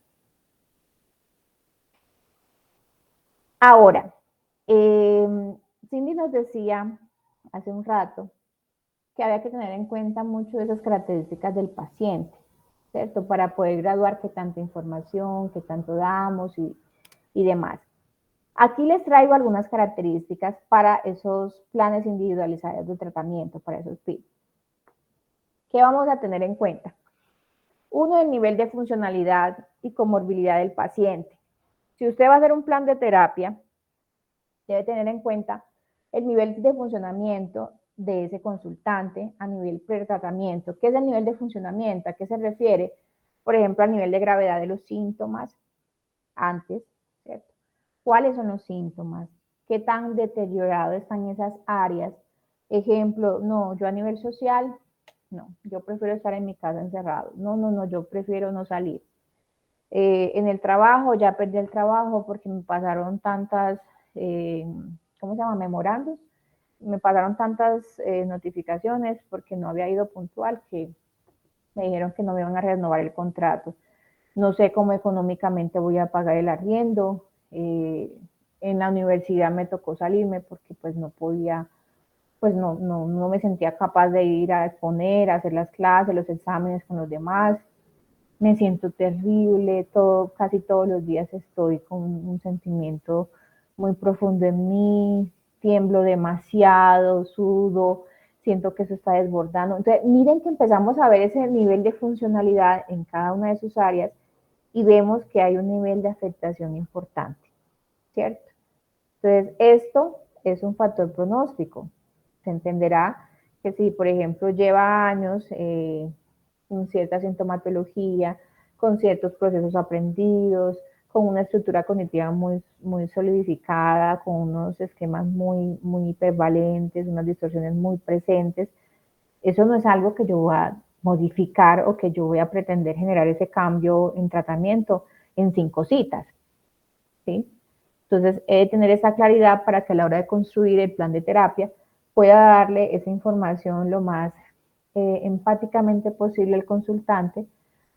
Ahora, Cindy nos decía hace un rato que había que tener en cuenta mucho esas características del paciente, ¿cierto? Para poder graduar qué tanta información, qué tanto damos y demás. Aquí les traigo algunas características para esos planes individualizados de tratamiento, para esos PIB. ¿Qué vamos a tener en cuenta? Uno, el nivel de funcionalidad y comorbilidad del paciente. Si usted va a hacer un plan de terapia, debe tener en cuenta el nivel de funcionamiento de ese consultante a nivel pretratamiento. ¿Qué es el nivel de funcionamiento? ¿A qué se refiere? Por ejemplo, al nivel de gravedad de los síntomas antes, ¿cierto? ¿Cuáles son los síntomas? ¿Qué tan deteriorado están esas áreas? Ejemplo, no, yo a nivel social, no, yo prefiero estar en mi casa encerrado. No, yo prefiero no salir. En el trabajo, ya perdí el trabajo porque me pasaron tantas, ¿cómo se llama? Memorandos. Me pasaron tantas notificaciones porque no había ido puntual que me dijeron que no me iban a renovar el contrato. No sé cómo económicamente voy a pagar el arriendo. En la universidad me tocó salirme porque pues no podía, pues no me sentía capaz de ir a exponer, a hacer las clases, los exámenes con los demás. Me siento terrible, casi todos los días estoy con un sentimiento muy profundo en mí, tiemblo demasiado, sudo, siento que eso está desbordando. Entonces, miren que empezamos a ver ese nivel de funcionalidad en cada una de sus áreas y vemos que hay un nivel de afectación importante, ¿cierto? Entonces, esto es un factor pronóstico. Se entenderá que si, por ejemplo, lleva años con cierta sintomatología, con ciertos procesos aprendidos, con una estructura cognitiva muy solidificada, con unos esquemas muy hipervalentes, unas distorsiones muy presentes, eso no es algo que yo voy a modificar o que yo voy a pretender generar ese cambio en tratamiento en 5 citas, ¿sí? Entonces, he de tener esa claridad para que a la hora de construir el plan de terapia pueda darle esa información lo más empáticamente posible al consultante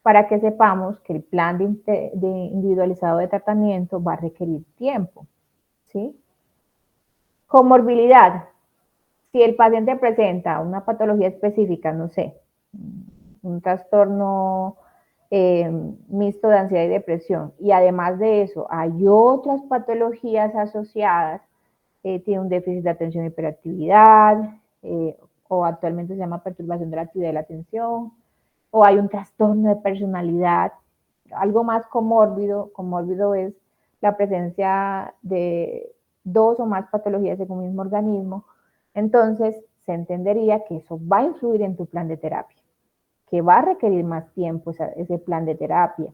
para que sepamos que el plan de individualizado de tratamiento va a requerir tiempo, ¿sí? Comorbilidad. Si el paciente presenta una patología específica, no sé, un trastorno mixto de ansiedad y depresión, y además de eso hay otras patologías asociadas, tiene un déficit de atención y hiperactividad, o actualmente se llama perturbación de la actividad y la atención, o hay un trastorno de personalidad, algo más comórbido es la presencia de 2 o más patologías en un mismo organismo, entonces se entendería que eso va a influir en tu plan de terapia, que va a requerir más tiempo ese plan de terapia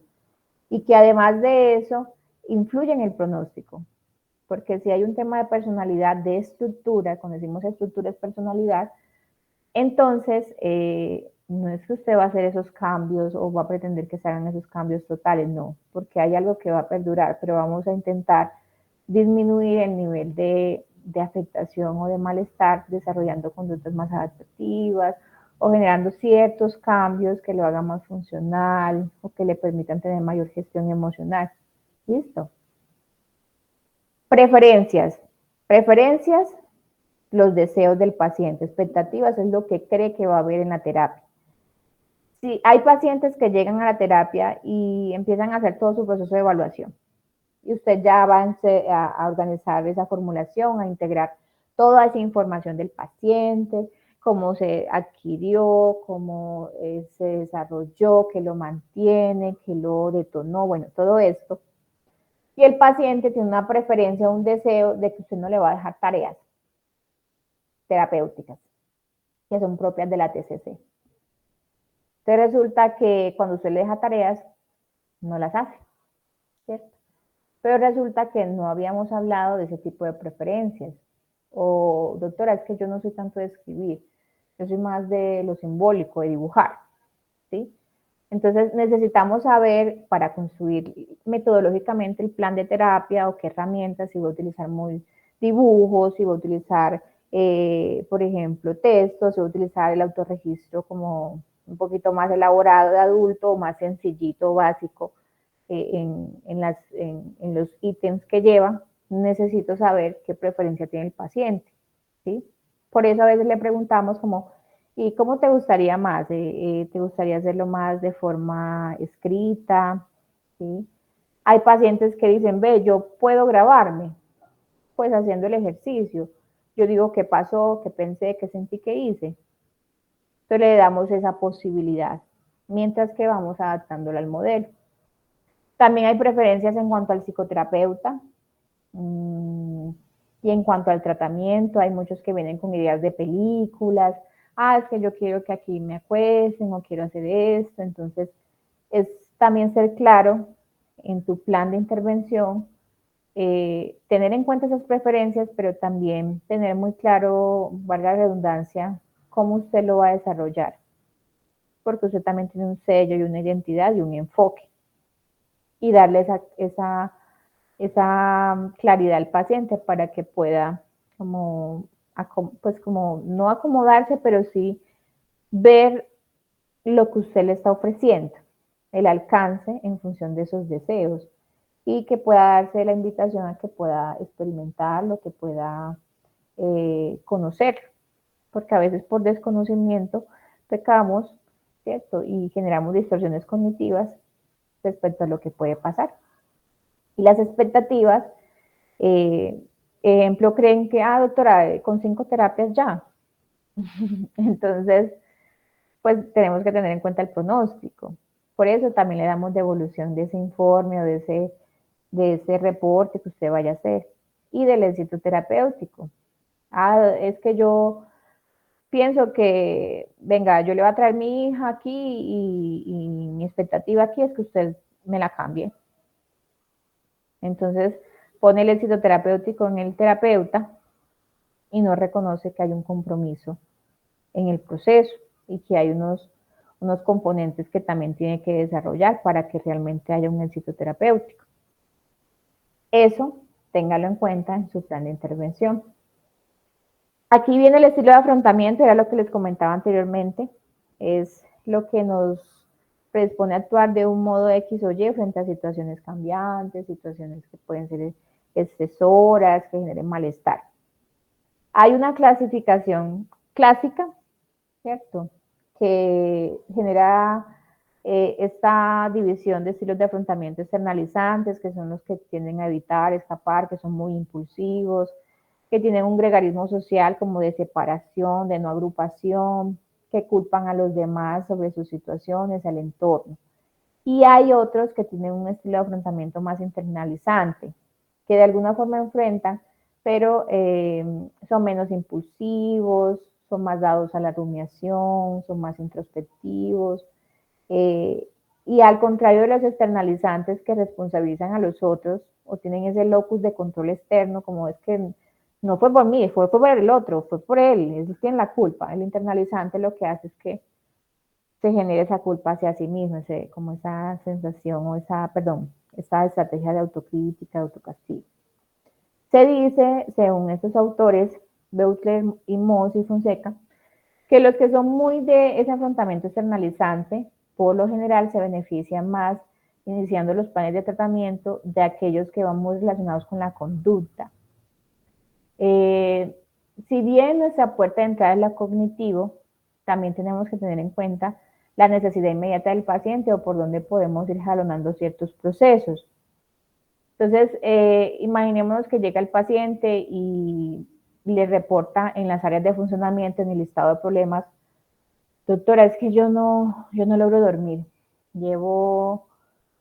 y que además de eso influye en el pronóstico, porque si hay un tema de personalidad, de estructura, cuando decimos estructura es personalidad, entonces no es que usted va a hacer esos cambios o va a pretender que se hagan esos cambios totales, no, porque hay algo que va a perdurar, pero vamos a intentar disminuir el nivel de de afectación o de malestar, desarrollando conductas más adaptativas o generando ciertos cambios que lo hagan más funcional o que le permitan tener mayor gestión emocional. ¿Listo? Preferencias. Preferencias, los deseos del paciente. Expectativas es lo que cree que va a haber en la terapia. Sí, hay pacientes que llegan a la terapia y empiezan a hacer todo su proceso de evaluación. Y usted ya va a organizar esa formulación, a integrar toda esa información del paciente, cómo se adquirió, cómo se desarrolló, qué lo mantiene, qué lo detonó, bueno, todo esto. Y el paciente tiene una preferencia, un deseo de que usted no le va a dejar tareas terapéuticas, que son propias de la TCC. Entonces resulta que cuando usted le deja tareas, no las hace, ¿cierto? Pero resulta que no habíamos hablado de ese tipo de preferencias. O, doctora, es que yo no soy tanto de escribir, yo soy más de lo simbólico, de dibujar, ¿sí? Entonces necesitamos saber para construir metodológicamente el plan de terapia o qué herramientas, si va a utilizar muy dibujos, si va a utilizar, por ejemplo, textos, si va a utilizar el autorregistro como un poquito más elaborado de adulto o más sencillito, básico, en los ítems que lleva. Necesito saber qué preferencia tiene el paciente, ¿sí? Por eso a veces le preguntamos como, ¿y cómo te gustaría más? ¿Te gustaría hacerlo más de forma escrita? ¿Sí? Hay pacientes que dicen, ve, yo puedo grabarme, pues haciendo el ejercicio. Yo digo qué pasó, qué pensé, qué sentí, qué hice. Entonces le damos esa posibilidad, mientras que vamos adaptándola al modelo. También hay preferencias en cuanto al psicoterapeuta y en cuanto al tratamiento. Hay muchos que vienen con ideas de películas. Ah, es que yo quiero que aquí me acuesten o quiero hacer esto. Entonces, es también ser claro en tu plan de intervención, tener en cuenta esas preferencias, pero también tener muy claro, valga la redundancia, cómo usted lo va a desarrollar. Porque usted también tiene un sello y una identidad y un enfoque. Y darle esa claridad al paciente para que pueda pues como no acomodarse, pero sí ver lo que usted le está ofreciendo, el alcance en función de esos deseos y que pueda darse la invitación a que pueda experimentarlo, que pueda conocer, porque a veces por desconocimiento pecamos, ¿cierto? Y generamos distorsiones cognitivas respecto a lo que puede pasar. Y las expectativas, ejemplo, creen que, doctora, con 5 terapias ya. Entonces, pues tenemos que tener en cuenta el pronóstico. Por eso también le damos devolución de ese informe o de ese reporte que usted vaya a hacer. Y del éxito terapéutico. Es que yo pienso que, venga, yo le voy a traer a mi hija aquí y mi expectativa aquí es que usted me la cambie. Entonces, pone el éxito terapéutico en el terapeuta y no reconoce que hay un compromiso en el proceso y que hay unos componentes que también tiene que desarrollar para que realmente haya un éxito terapéutico. Eso, téngalo en cuenta en su plan de intervención. Aquí viene el estilo de afrontamiento, era lo que les comentaba anteriormente, es lo que nos predispone a actuar de un modo X o Y frente a situaciones cambiantes, situaciones que pueden ser excesoras, que generen malestar. Hay una clasificación clásica, ¿cierto?, que genera esta división de estilos de afrontamiento externalizantes, que son los que tienden a evitar, escapar, que son muy impulsivos, que tienen un gregarismo social como de separación, de no agrupación, que culpan a los demás sobre sus situaciones, al entorno. Y hay otros que tienen un estilo de afrontamiento más internalizante, que de alguna forma enfrentan, pero son menos impulsivos, son más dados a la rumiación, son más introspectivos, y al contrario de los externalizantes que responsabilizan a los otros o tienen ese locus de control externo, como es que no fue por mí, fue por el otro, fue por él, él tiene la culpa. El internalizante lo que hace es que se genere esa culpa hacia sí mismo, como esa sensación o esa estrategia de autocrítica, de autocastigo. Se dice, según estos autores, Beutler y Moss y Fonseca, que los que son muy de ese afrontamiento externalizante, por lo general se benefician más iniciando los planes de tratamiento de aquellos que van muy relacionados con la conducta. Si bien nuestra puerta de entrada es la cognitivo, también tenemos que tener en cuenta la necesidad inmediata del paciente o por dónde podemos ir jalonando ciertos procesos. Entonces, imaginémonos que llega el paciente y le reporta en las áreas de funcionamiento, en el listado de problemas: doctora, es que yo no logro dormir. O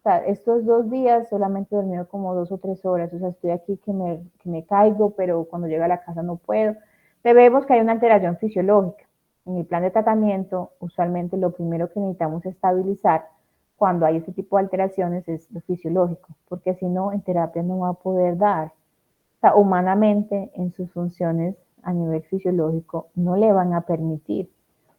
sea, estos 2 días solamente he dormido como 2 o 3 horas. O sea, estoy aquí que me caigo, pero cuando llego a la casa no puedo. Vemos que hay una alteración fisiológica. En el plan de tratamiento, usualmente lo primero que necesitamos estabilizar cuando hay este tipo de alteraciones es lo fisiológico, porque si no, en terapia no va a poder dar. O sea, humanamente, en sus funciones a nivel fisiológico, no le van a permitir.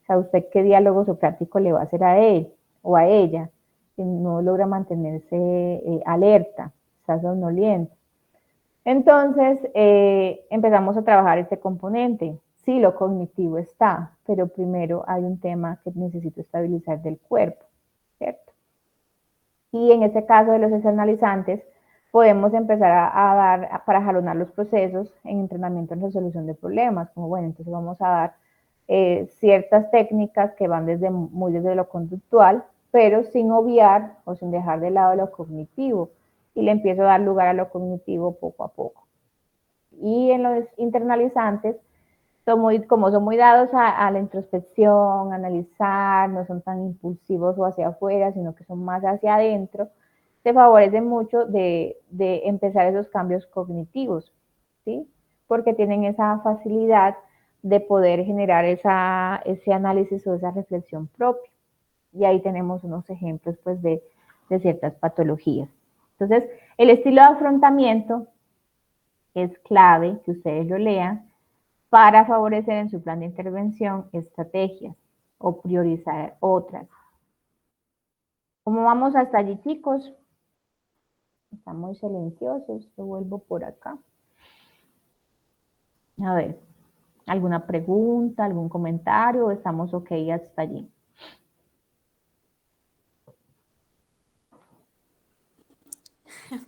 O sea, ¿usted qué diálogo socrático le va a hacer a él o a ella si no logra mantenerse alerta, está somnoliente? Entonces, empezamos a trabajar este componente. Sí, lo cognitivo está, pero primero hay un tema que necesito estabilizar del cuerpo, ¿cierto? Y en este caso de los externalizantes, podemos empezar a dar, para jalonar los procesos en entrenamiento en resolución de problemas, como bueno, entonces vamos a dar ciertas técnicas que van muy desde lo conductual, pero sin obviar o sin dejar de lado lo cognitivo, y le empiezo a dar lugar a lo cognitivo poco a poco. Y en los internalizantes, como son muy dados a la introspección, a analizar, no son tan impulsivos o hacia afuera, sino que son más hacia adentro, se favorece mucho de empezar esos cambios cognitivos, ¿sí? Porque tienen esa facilidad de poder generar ese análisis o esa reflexión propia. Y ahí tenemos unos ejemplos pues, de ciertas patologías. Entonces, el estilo de afrontamiento es clave que ustedes lo lean para favorecer en su plan de intervención estrategias o priorizar otras. ¿Cómo vamos hasta allí, chicos? Están muy silenciosos. Yo vuelvo por acá. A ver, ¿alguna pregunta, algún comentario? ¿Estamos ok hasta allí?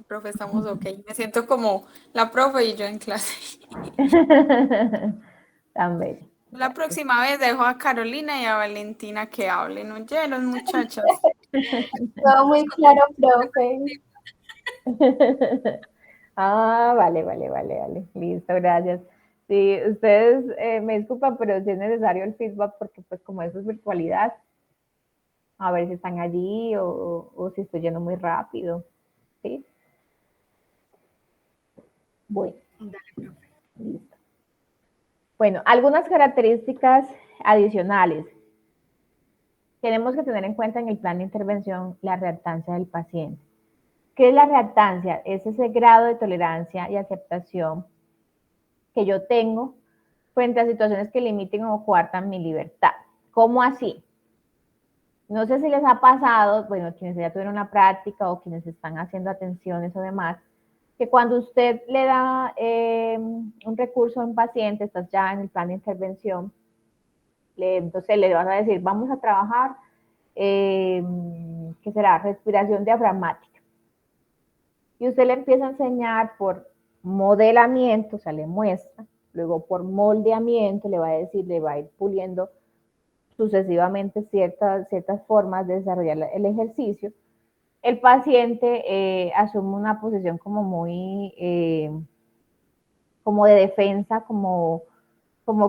Profe, estamos ok. Me siento como la profe y yo en clase. Tan bello. La próxima vez dejo a Carolina y a Valentina que hablen. Oyeron, muchachos. Todo muy claro, profe. Vale. Listo, gracias. Sí, ustedes me disculpan, pero sí es necesario el feedback porque pues como eso es virtualidad, a ver si están allí o si estoy yendo muy rápido. ¿Sí? Bueno. Dale, profe. Listo. Bueno, algunas características adicionales. Tenemos que tener en cuenta en el plan de intervención la reactancia del paciente. ¿Qué es la reactancia? Es ese grado de tolerancia y aceptación que yo tengo frente a situaciones que limiten o coartan mi libertad. ¿Cómo así? No sé si les ha pasado, bueno, quienes ya tuvieron una práctica o quienes están haciendo atenciones o demás, que cuando usted le da un recurso a un paciente, estás ya en el plan de intervención, entonces le vas a decir, vamos a trabajar, ¿qué será? Respiración diafragmática. Y usted le empieza a enseñar por modelamiento, o sea, le muestra, luego por moldeamiento le va a decir, le va a ir puliendo sucesivamente ciertas formas de desarrollar el ejercicio. El paciente asume una posición como muy, como de defensa, como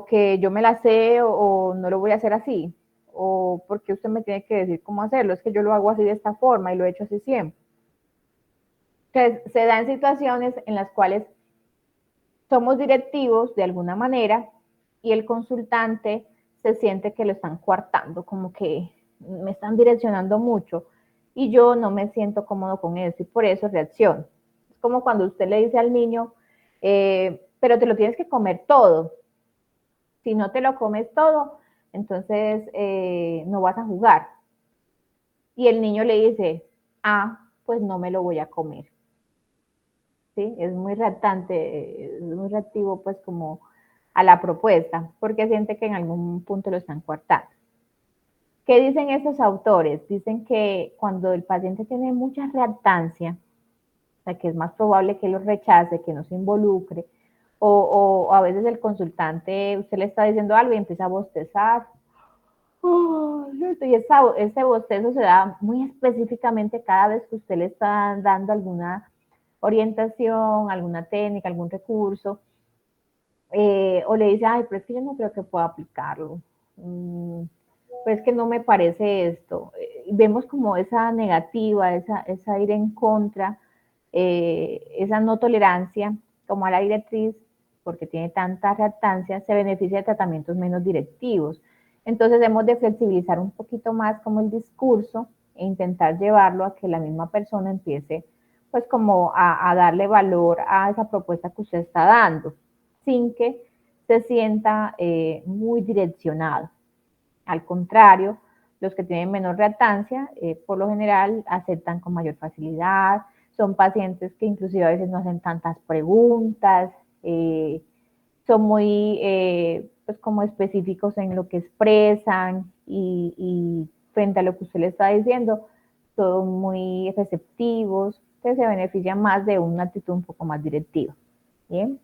que yo me la sé o no lo voy a hacer así, o porque usted me tiene que decir cómo hacerlo, es que yo lo hago así de esta forma y lo he hecho así siempre. Entonces, se dan situaciones en las cuales somos directivos de alguna manera y el consultante se siente que lo están coartando, como que me están direccionando mucho y yo no me siento cómodo con eso y por eso reacciono. Es como cuando usted le dice al niño, pero te lo tienes que comer todo. Si no te lo comes todo, entonces no vas a jugar. Y el niño le dice, pues no me lo voy a comer. ¿sí? Es muy reactante, es muy reactivo pues como a la propuesta, porque siente que en algún punto lo están coartando. ¿Qué dicen esos autores? Dicen que cuando el paciente tiene mucha reactancia, o sea, que es más probable que lo rechace, que no se involucre, o a veces el consultante, usted le está diciendo algo y empieza a bostezar, y ese bostezo se da muy específicamente cada vez que usted le está dando alguna orientación, alguna técnica, algún recurso, o le dice, ay, pero es que yo no creo que pueda aplicarlo. Pues que no me parece esto. Vemos como esa negativa, esa ir en contra, esa no tolerancia, como a la directriz, porque tiene tanta reactancia, se beneficia de tratamientos menos directivos. Entonces hemos de flexibilizar un poquito más como el discurso e intentar llevarlo a que la misma persona empiece pues como a darle valor a esa propuesta que usted está dando, sin que se sienta muy direccionado. Al contrario, los que tienen menor reactancia, por lo general, aceptan con mayor facilidad, son pacientes que inclusive a veces no hacen tantas preguntas, son muy pues como específicos en lo que expresan y frente a lo que usted le está diciendo, son muy receptivos, entonces se benefician más de una actitud un poco más directiva. ¿Bien?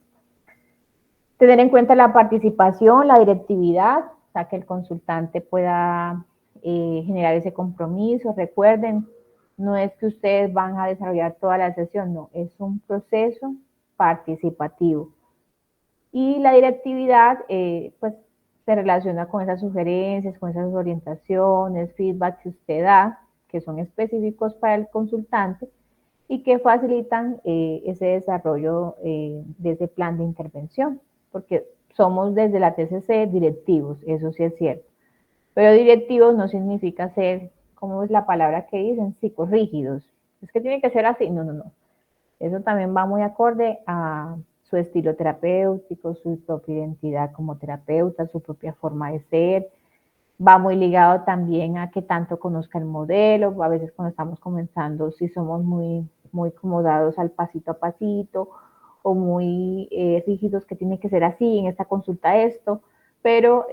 Tener en cuenta la participación, la directividad, o sea, que el consultante pueda generar ese compromiso. Recuerden, no es que ustedes van a desarrollar toda la sesión, no, es un proceso participativo. Y la directividad, pues, se relaciona con esas sugerencias, con esas orientaciones, feedback que usted da, que son específicos para el consultante y que facilitan ese desarrollo de ese plan de intervención, porque somos desde la TCC directivos, eso sí es cierto, pero directivos no significa ser, como es la palabra que dicen, psicorrígidos, es que tiene que ser así, no, no, no, eso también va muy acorde a su estilo terapéutico, su propia identidad como terapeuta, su propia forma de ser, va muy ligado también a que tanto conozca el modelo, a veces cuando estamos comenzando, si somos muy acomodados al pasito a pasito o muy rígidos que tiene que ser así, en esta consulta esto, pero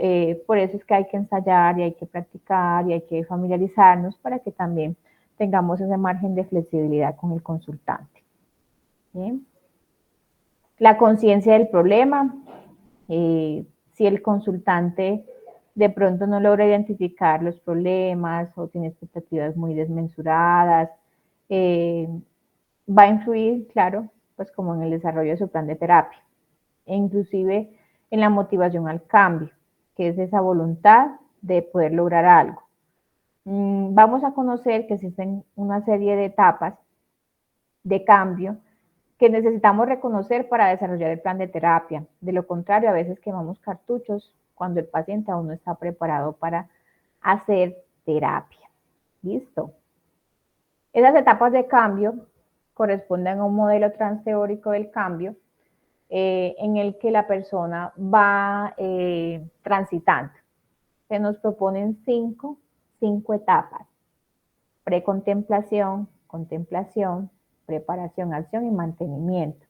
por eso es que hay que ensayar y hay que practicar y hay que familiarizarnos para que también tengamos ese margen de flexibilidad con el consultante. ¿Bien? La conciencia del problema, si el consultante de pronto no logra identificar los problemas o tiene expectativas muy desmesuradas, va a influir, claro, pues como en el desarrollo de su plan de terapia, e inclusive en la motivación al cambio, que es esa voluntad de poder lograr algo. Vamos a conocer que existen una serie de etapas de cambio que necesitamos reconocer para desarrollar el plan de terapia. De lo contrario, a veces quemamos cartuchos cuando el paciente aún no está preparado para hacer terapia. ¿Listo? Esas etapas de cambio corresponden a un modelo transteórico del cambio en el que la persona va transitando. Se nos proponen cinco etapas: precontemplación, contemplación, preparación, acción y mantenimiento.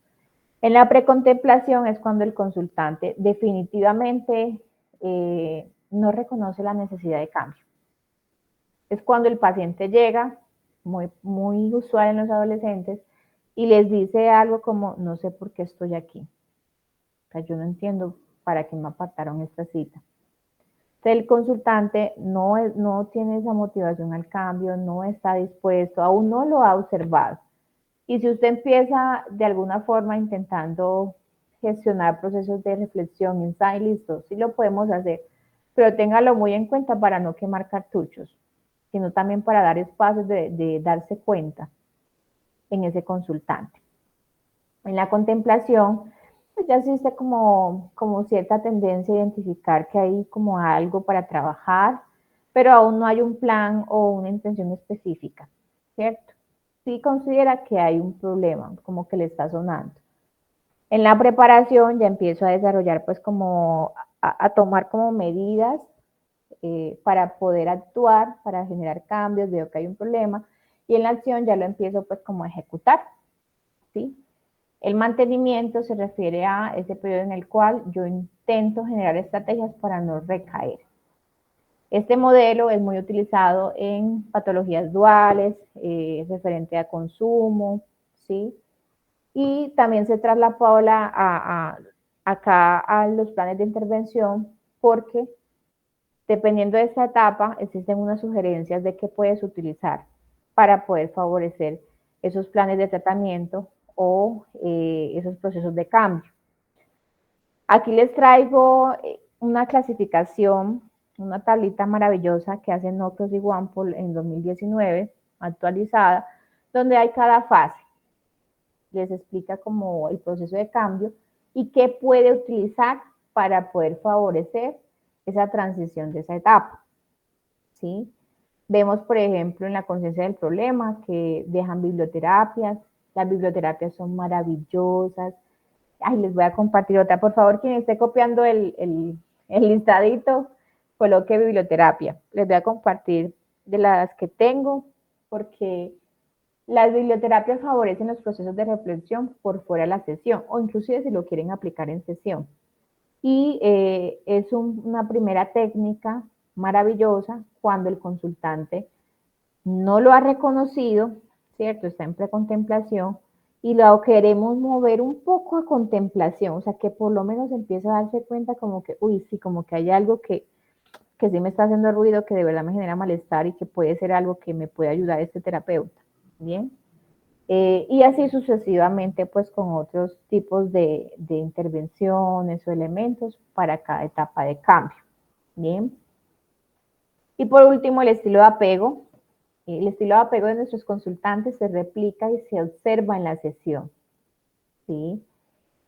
En la precontemplación es cuando el consultante definitivamente no reconoce la necesidad de cambio. Es cuando el paciente llega, muy usual en los adolescentes, y les dice algo como, no sé por qué estoy aquí. O sea, yo no entiendo para qué me apartaron esta cita. Entonces, el consultante no tiene esa motivación al cambio, no está dispuesto, aún no lo ha observado. Y si usted empieza de alguna forma intentando gestionar procesos de reflexión, insight, listo, sí lo podemos hacer, pero téngalo muy en cuenta para no quemar cartuchos, sino también para dar espacios de darse cuenta en ese consultante. En la contemplación, pues ya existe como cierta tendencia a identificar que hay como algo para trabajar, pero aún no hay un plan o una intención específica, ¿cierto? Sí considera que hay un problema, como que le está sonando. En la preparación ya empiezo a desarrollar pues como a tomar como medidas para poder actuar, para generar cambios, veo que hay un problema, y en la acción ya lo empiezo pues como a ejecutar, ¿sí? El mantenimiento se refiere a ese periodo en el cual yo intento generar estrategias para no recaer. Este modelo es muy utilizado en patologías duales, referente a consumo, ¿sí? Y también se trasladó acá a los planes de intervención porque dependiendo de esta etapa existen unas sugerencias de qué puedes utilizar para poder favorecer esos planes de tratamiento o esos procesos de cambio. Aquí les traigo una clasificación, una tablita maravillosa que hace Knowcross y Wampole en 2019, actualizada, donde hay cada fase. Les explica como el proceso de cambio y qué puede utilizar para poder favorecer esa transición de esa etapa. ¿Sí? Vemos, por ejemplo, en la conciencia del problema que dejan biblioterapias. Las biblioterapias son maravillosas. Ay, les voy a compartir otra. Por favor, quien esté copiando el listadito, coloque biblioterapia. Les voy a compartir de las que tengo, porque las biblioterapias favorecen los procesos de reflexión por fuera de la sesión, o inclusive si lo quieren aplicar en sesión. Y es una primera técnica maravillosa cuando el consultante no lo ha reconocido, ¿cierto? Está en precontemplación y lo queremos mover un poco a contemplación, o sea, que por lo menos empiece a darse cuenta como que, uy, sí, como que hay algo que sí me está haciendo ruido, que de verdad me genera malestar y que puede ser algo que me puede ayudar este terapeuta, ¿bien? Y así sucesivamente, pues con otros tipos de intervenciones o elementos para cada etapa de cambio, ¿bien? Y por último, el estilo de apego. El estilo de apego de nuestros consultantes se replica y se observa en la sesión, ¿sí?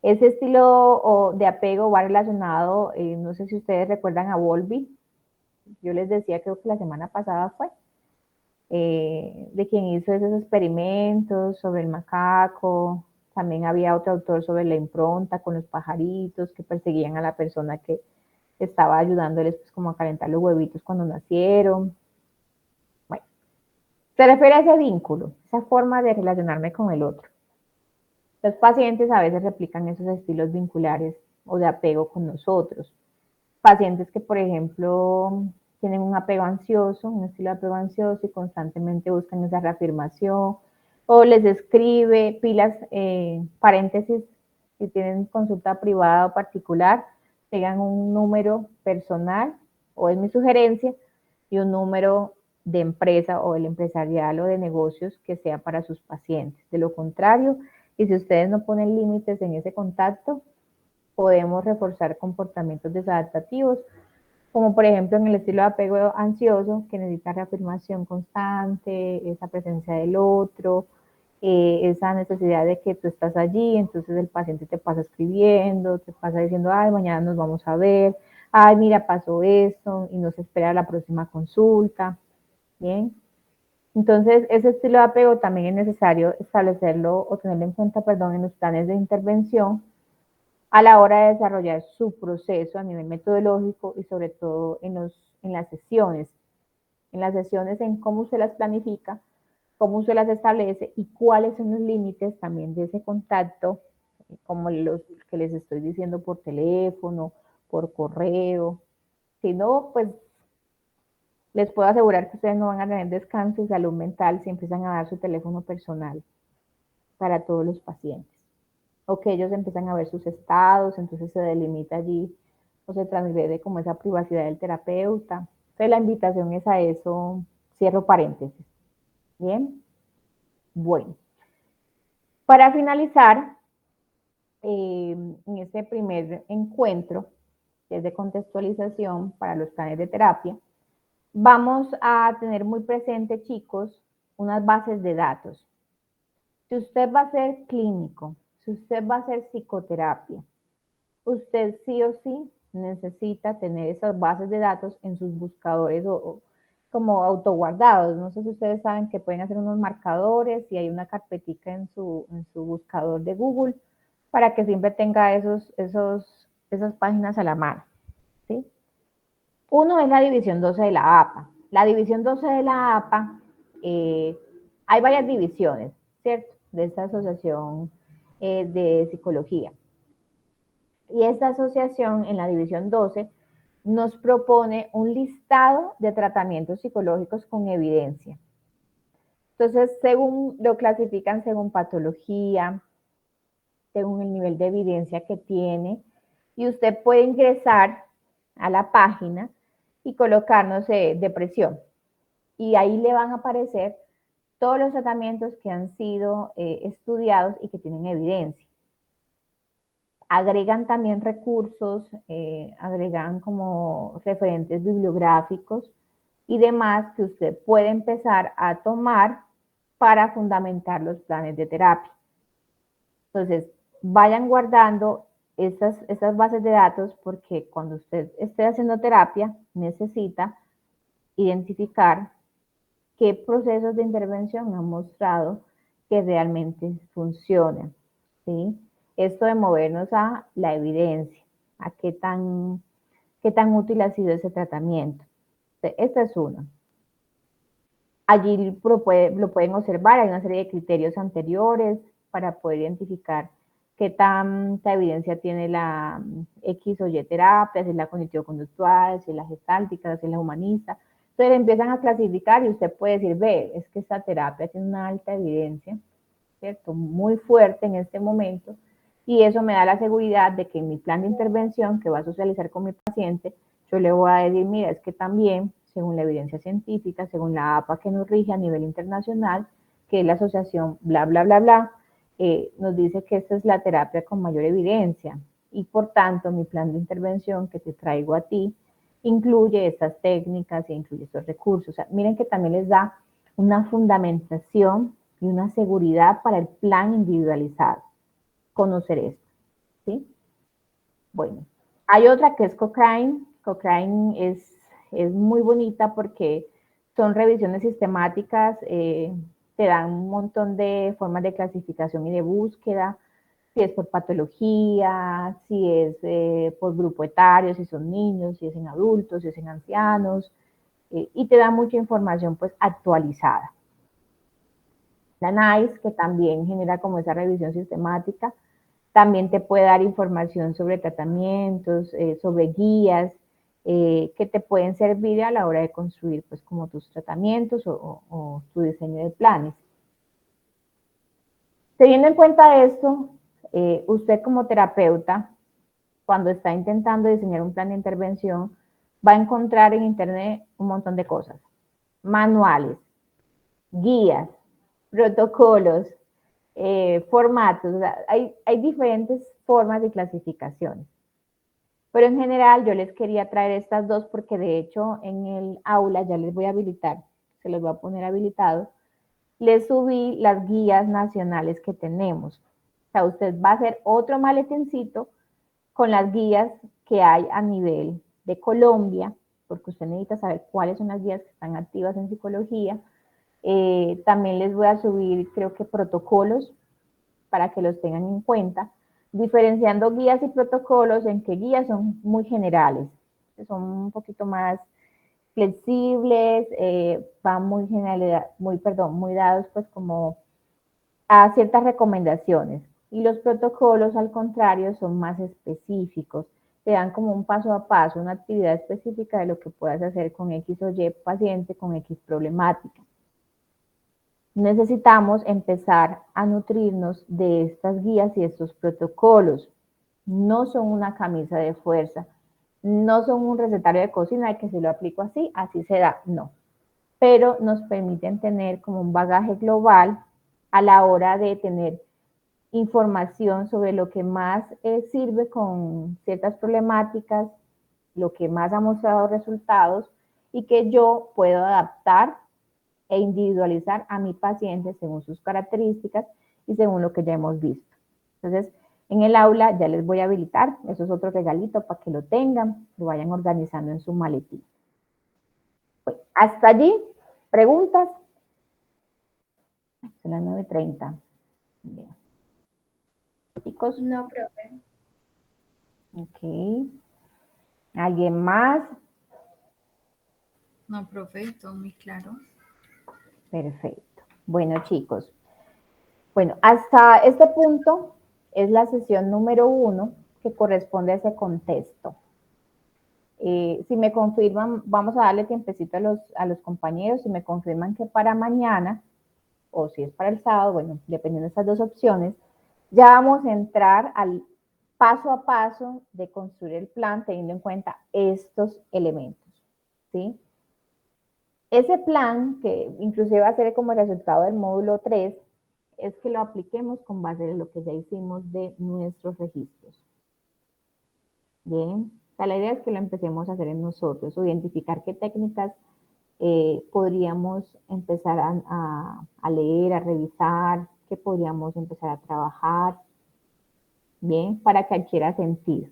Ese estilo de apego va relacionado, no sé si ustedes recuerdan a Bowlby. Yo les decía, creo que la semana pasada fue, de quien hizo esos experimentos sobre el macaco. También había otro autor sobre la impronta con los pajaritos que perseguían a la persona que estaba ayudándoles pues, como a calentar los huevitos cuando nacieron. Bueno, se refiere a ese vínculo, esa forma de relacionarme con el otro. Los pacientes a veces replican esos estilos vinculares o de apego con nosotros. Pacientes que, por ejemplo, tienen un apego ansioso, un estilo de apego ansioso y constantemente buscan esa reafirmación, o les escribe pilas, paréntesis, si tienen consulta privada o particular, tengan un número personal, o es mi sugerencia, y un número de empresa o el empresarial o de negocios que sea para sus pacientes. De lo contrario, y si ustedes no ponen límites en ese contacto, podemos reforzar comportamientos desadaptativos, como por ejemplo en el estilo de apego ansioso, que necesita reafirmación constante, esa presencia del otro, esa necesidad de que tú estás allí, entonces el paciente te pasa escribiendo, te pasa diciendo, ay, mañana nos vamos a ver, ay, mira, pasó esto, y no se espera la próxima consulta, ¿bien? Entonces, ese estilo de apego también es necesario establecerlo o tenerlo en cuenta, perdón, en los planes de intervención a la hora de desarrollar su proceso a nivel metodológico y sobre todo en las sesiones. En las sesiones en cómo usted las planifica, cómo usted las establece y cuáles son los límites también de ese contacto, como los que les estoy diciendo por teléfono, por correo. Si no, pues les puedo asegurar que ustedes no van a tener descanso y salud mental si empiezan a dar su teléfono personal para todos los pacientes. O que ellos empiezan a ver sus estados, entonces se delimita allí o se transgrede como esa privacidad del terapeuta. Entonces la invitación es a eso, cierro paréntesis. Bien, bueno. Para finalizar, en este primer encuentro, que es de contextualización para los planes de terapia, vamos a tener muy presente, chicos, unas bases de datos. Si usted va a ser clínico, si usted va a hacer psicoterapia, usted sí o sí necesita tener esas bases de datos en sus buscadores o como autoguardados. No sé si ustedes saben que pueden hacer unos marcadores y hay una carpetica en su buscador de Google para que siempre tenga esas páginas a la mano, ¿sí? Uno es la división 12 de la APA. La división 12 de la APA, hay varias divisiones, ¿cierto? De esta asociación de Psicología. Y esta asociación en la división 12 nos propone un listado de tratamientos psicológicos con evidencia. Entonces, según lo clasifican según patología, según el nivel de evidencia que tiene, y usted puede ingresar a la página y colocar, no sé, depresión. Y ahí le van a aparecer todos los tratamientos que han sido estudiados y que tienen evidencia. Agregan también recursos, agregan como referentes bibliográficos y demás que usted puede empezar a tomar para fundamentar los planes de terapia. Entonces, vayan guardando esas bases de datos porque cuando usted esté haciendo terapia necesita identificar qué procesos de intervención han mostrado que realmente funcionan, ¿sí? Esto de movernos a la evidencia, a qué tan útil ha sido ese tratamiento. Esta es una. Allí lo pueden observar, hay una serie de criterios anteriores para poder identificar qué tanta evidencia tiene la X o Y terapia, si es la cognitivo-conductual, si es la gestáltica, si es la humanista. Entonces empiezan a clasificar y usted puede decir, ve, es que esta terapia tiene una alta evidencia, ¿cierto? Muy fuerte en este momento, y eso me da la seguridad de que en mi plan de intervención que va a socializar con mi paciente, yo le voy a decir, mira, es que también, según la evidencia científica, según la APA que nos rige a nivel internacional, que es la asociación bla, bla, bla, bla, nos dice que esta es la terapia con mayor evidencia, y por tanto mi plan de intervención que te traigo a ti incluye estas técnicas e incluye estos recursos. O sea, miren que también les da una fundamentación y una seguridad para el plan individualizado. Conocer esto, ¿sí? Bueno, hay otra que es Cochrane. Cochrane es muy bonita porque son revisiones sistemáticas, te dan un montón de formas de clasificación y de búsqueda, si es por patología, si es por grupo etario, si son niños, si es en adultos, si es en ancianos, y te da mucha información pues actualizada. La NICE, que también genera como esa revisión sistemática, también te puede dar información sobre tratamientos, sobre guías, que te pueden servir a la hora de construir pues como tus tratamientos o tu diseño de planes. Teniendo en cuenta esto, usted como terapeuta, cuando está intentando diseñar un plan de intervención, va a encontrar en internet un montón de cosas, manuales, guías, protocolos, formatos, o sea, hay diferentes formas de clasificaciones. Pero en general yo les quería traer estas dos porque de hecho en el aula ya les voy a habilitar, se los voy a poner habilitados, les subí las guías nacionales que tenemos. O sea, usted va a hacer otro maletincito con las guías que hay a nivel de Colombia, porque usted necesita saber cuáles son las guías que están activas en psicología. También les voy a subir, creo que protocolos, para que los tengan en cuenta, diferenciando guías y protocolos en que guías son muy generales, son un poquito más flexibles, van muy muy dados pues como a ciertas recomendaciones. Y los protocolos, al contrario, son más específicos, te dan como un paso a paso, una actividad específica de lo que puedas hacer con X o Y paciente, con X problemática. Necesitamos empezar a nutrirnos de estas guías y estos protocolos. No son una camisa de fuerza, no son un recetario de cocina de que si lo aplico así, así se da, no. Pero nos permiten tener como un bagaje global a la hora de tener información sobre lo que más sirve con ciertas problemáticas, lo que más ha mostrado resultados y que yo puedo adaptar e individualizar a mi paciente según sus características y según lo que ya hemos visto. Entonces, en el aula ya les voy a habilitar, eso es otro regalito para que lo tengan, lo vayan organizando en su maletín. Bueno, hasta allí, ¿preguntas? Son las 9:30. Bien. Chicos. No, profe. Ok. ¿Alguien más? No, profe, todo muy claro. Perfecto. Bueno, chicos. Bueno, hasta este punto es la sesión número 1 que corresponde a ese contexto. Si me confirman, vamos a darle tiempecito a los compañeros, si me confirman que para mañana, o si es para el sábado, bueno, dependiendo de estas dos opciones, ya vamos a entrar al paso a paso de construir el plan teniendo en cuenta estos elementos, ¿sí? Ese plan, que inclusive va a ser como el resultado del módulo 3, es que lo apliquemos con base en lo que ya hicimos de nuestros registros. Bien, o sea, la idea es que lo empecemos a hacer en nosotros, o identificar qué técnicas podríamos empezar a leer, a revisar, qué podríamos empezar a trabajar, bien, para que adquiera sentido.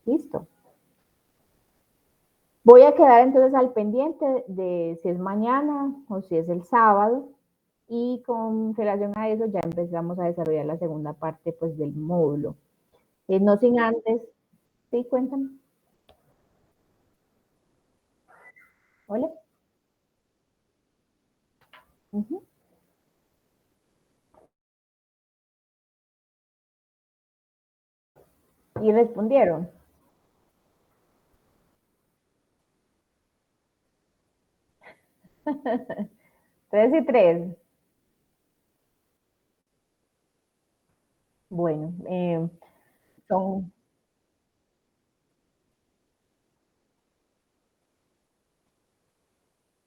Listo. Voy a quedar entonces al pendiente de si es mañana o si es el sábado, y con relación a eso ya empezamos a desarrollar la segunda parte pues del módulo. No sin antes, sí, cuéntame. Hola. Y respondieron. Tres y tres. Bueno, son,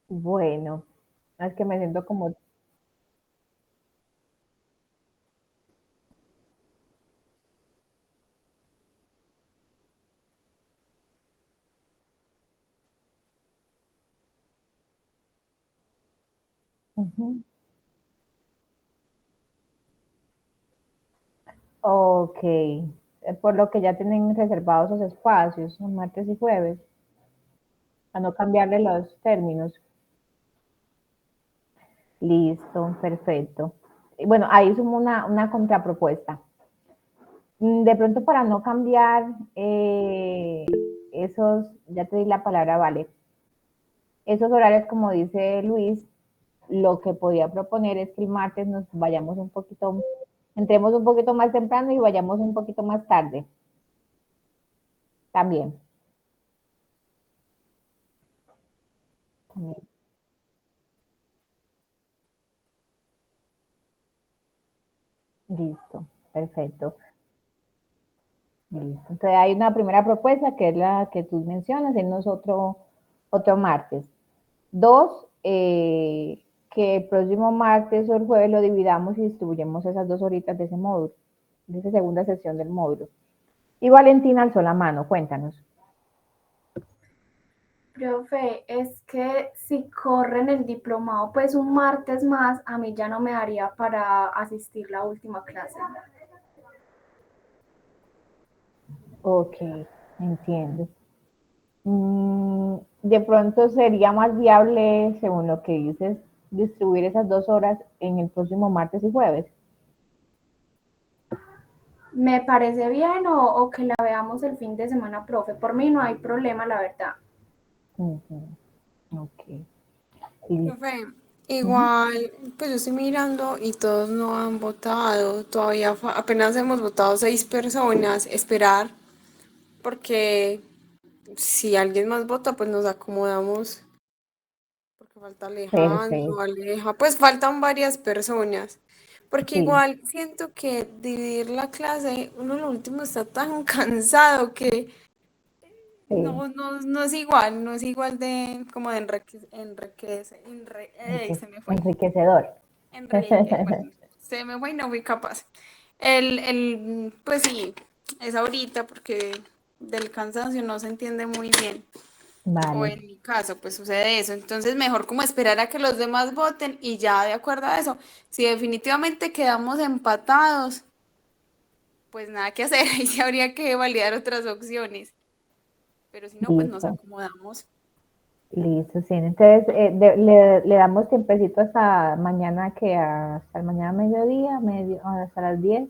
bueno, es que me siento como, ok, por lo que ya tienen reservados esos espacios, son martes y jueves, a no cambiarle los términos. Listo, perfecto. Bueno, ahí sumo una contrapropuesta. De pronto para no cambiar esos, ya te di la palabra, vale, esos horarios como dice Luis, lo que podía proponer es que el martes nos vayamos un poquito, entremos un poquito más temprano y vayamos un poquito más tarde. También. También. Listo, perfecto. Listo. Entonces hay una primera propuesta que es la que tú mencionas, en otro martes. Dos, que el próximo martes o el jueves lo dividamos y distribuyamos esas 2 horitas de ese módulo, de esa segunda sesión del módulo. Y Valentina alzó la mano, cuéntanos. Profe, es que si corren el diplomado, pues un martes más, a mí ya no me daría para asistir la última clase. Ok, entiendo. De pronto sería más viable, según lo que dices, distribuir esas 2 horas en el próximo martes y jueves. ¿Me parece bien o que la veamos el fin de semana, profe? Por mí no hay problema, la verdad. Ok. Profe, igual, pues yo estoy mirando y todos no han votado, todavía apenas hemos votado 6 personas, esperar, porque si alguien más vota, pues nos acomodamos, porque falta Alejandro, Perfecto. Aleja, pues faltan varias personas, porque Sí, igual siento que dividir la clase, uno lo último está tan cansado que sí. no es igual, no es igual de como de se me fue. Enriquecedor. Enrique, bueno, se me fue y no fui capaz. Pues sí, es ahorita porque del cansancio no se entiende muy bien. O Vale, en mi caso, pues sucede eso. Entonces, mejor como esperar a que los demás voten y ya de acuerdo a eso, si definitivamente quedamos empatados, pues nada que hacer, y sí habría que validar otras opciones. Pero si no, pues nos listo. acomodamos. Listo, sí. Entonces, le damos tiempecito hasta mañana, que hasta el mañana mediodía, hasta las 10.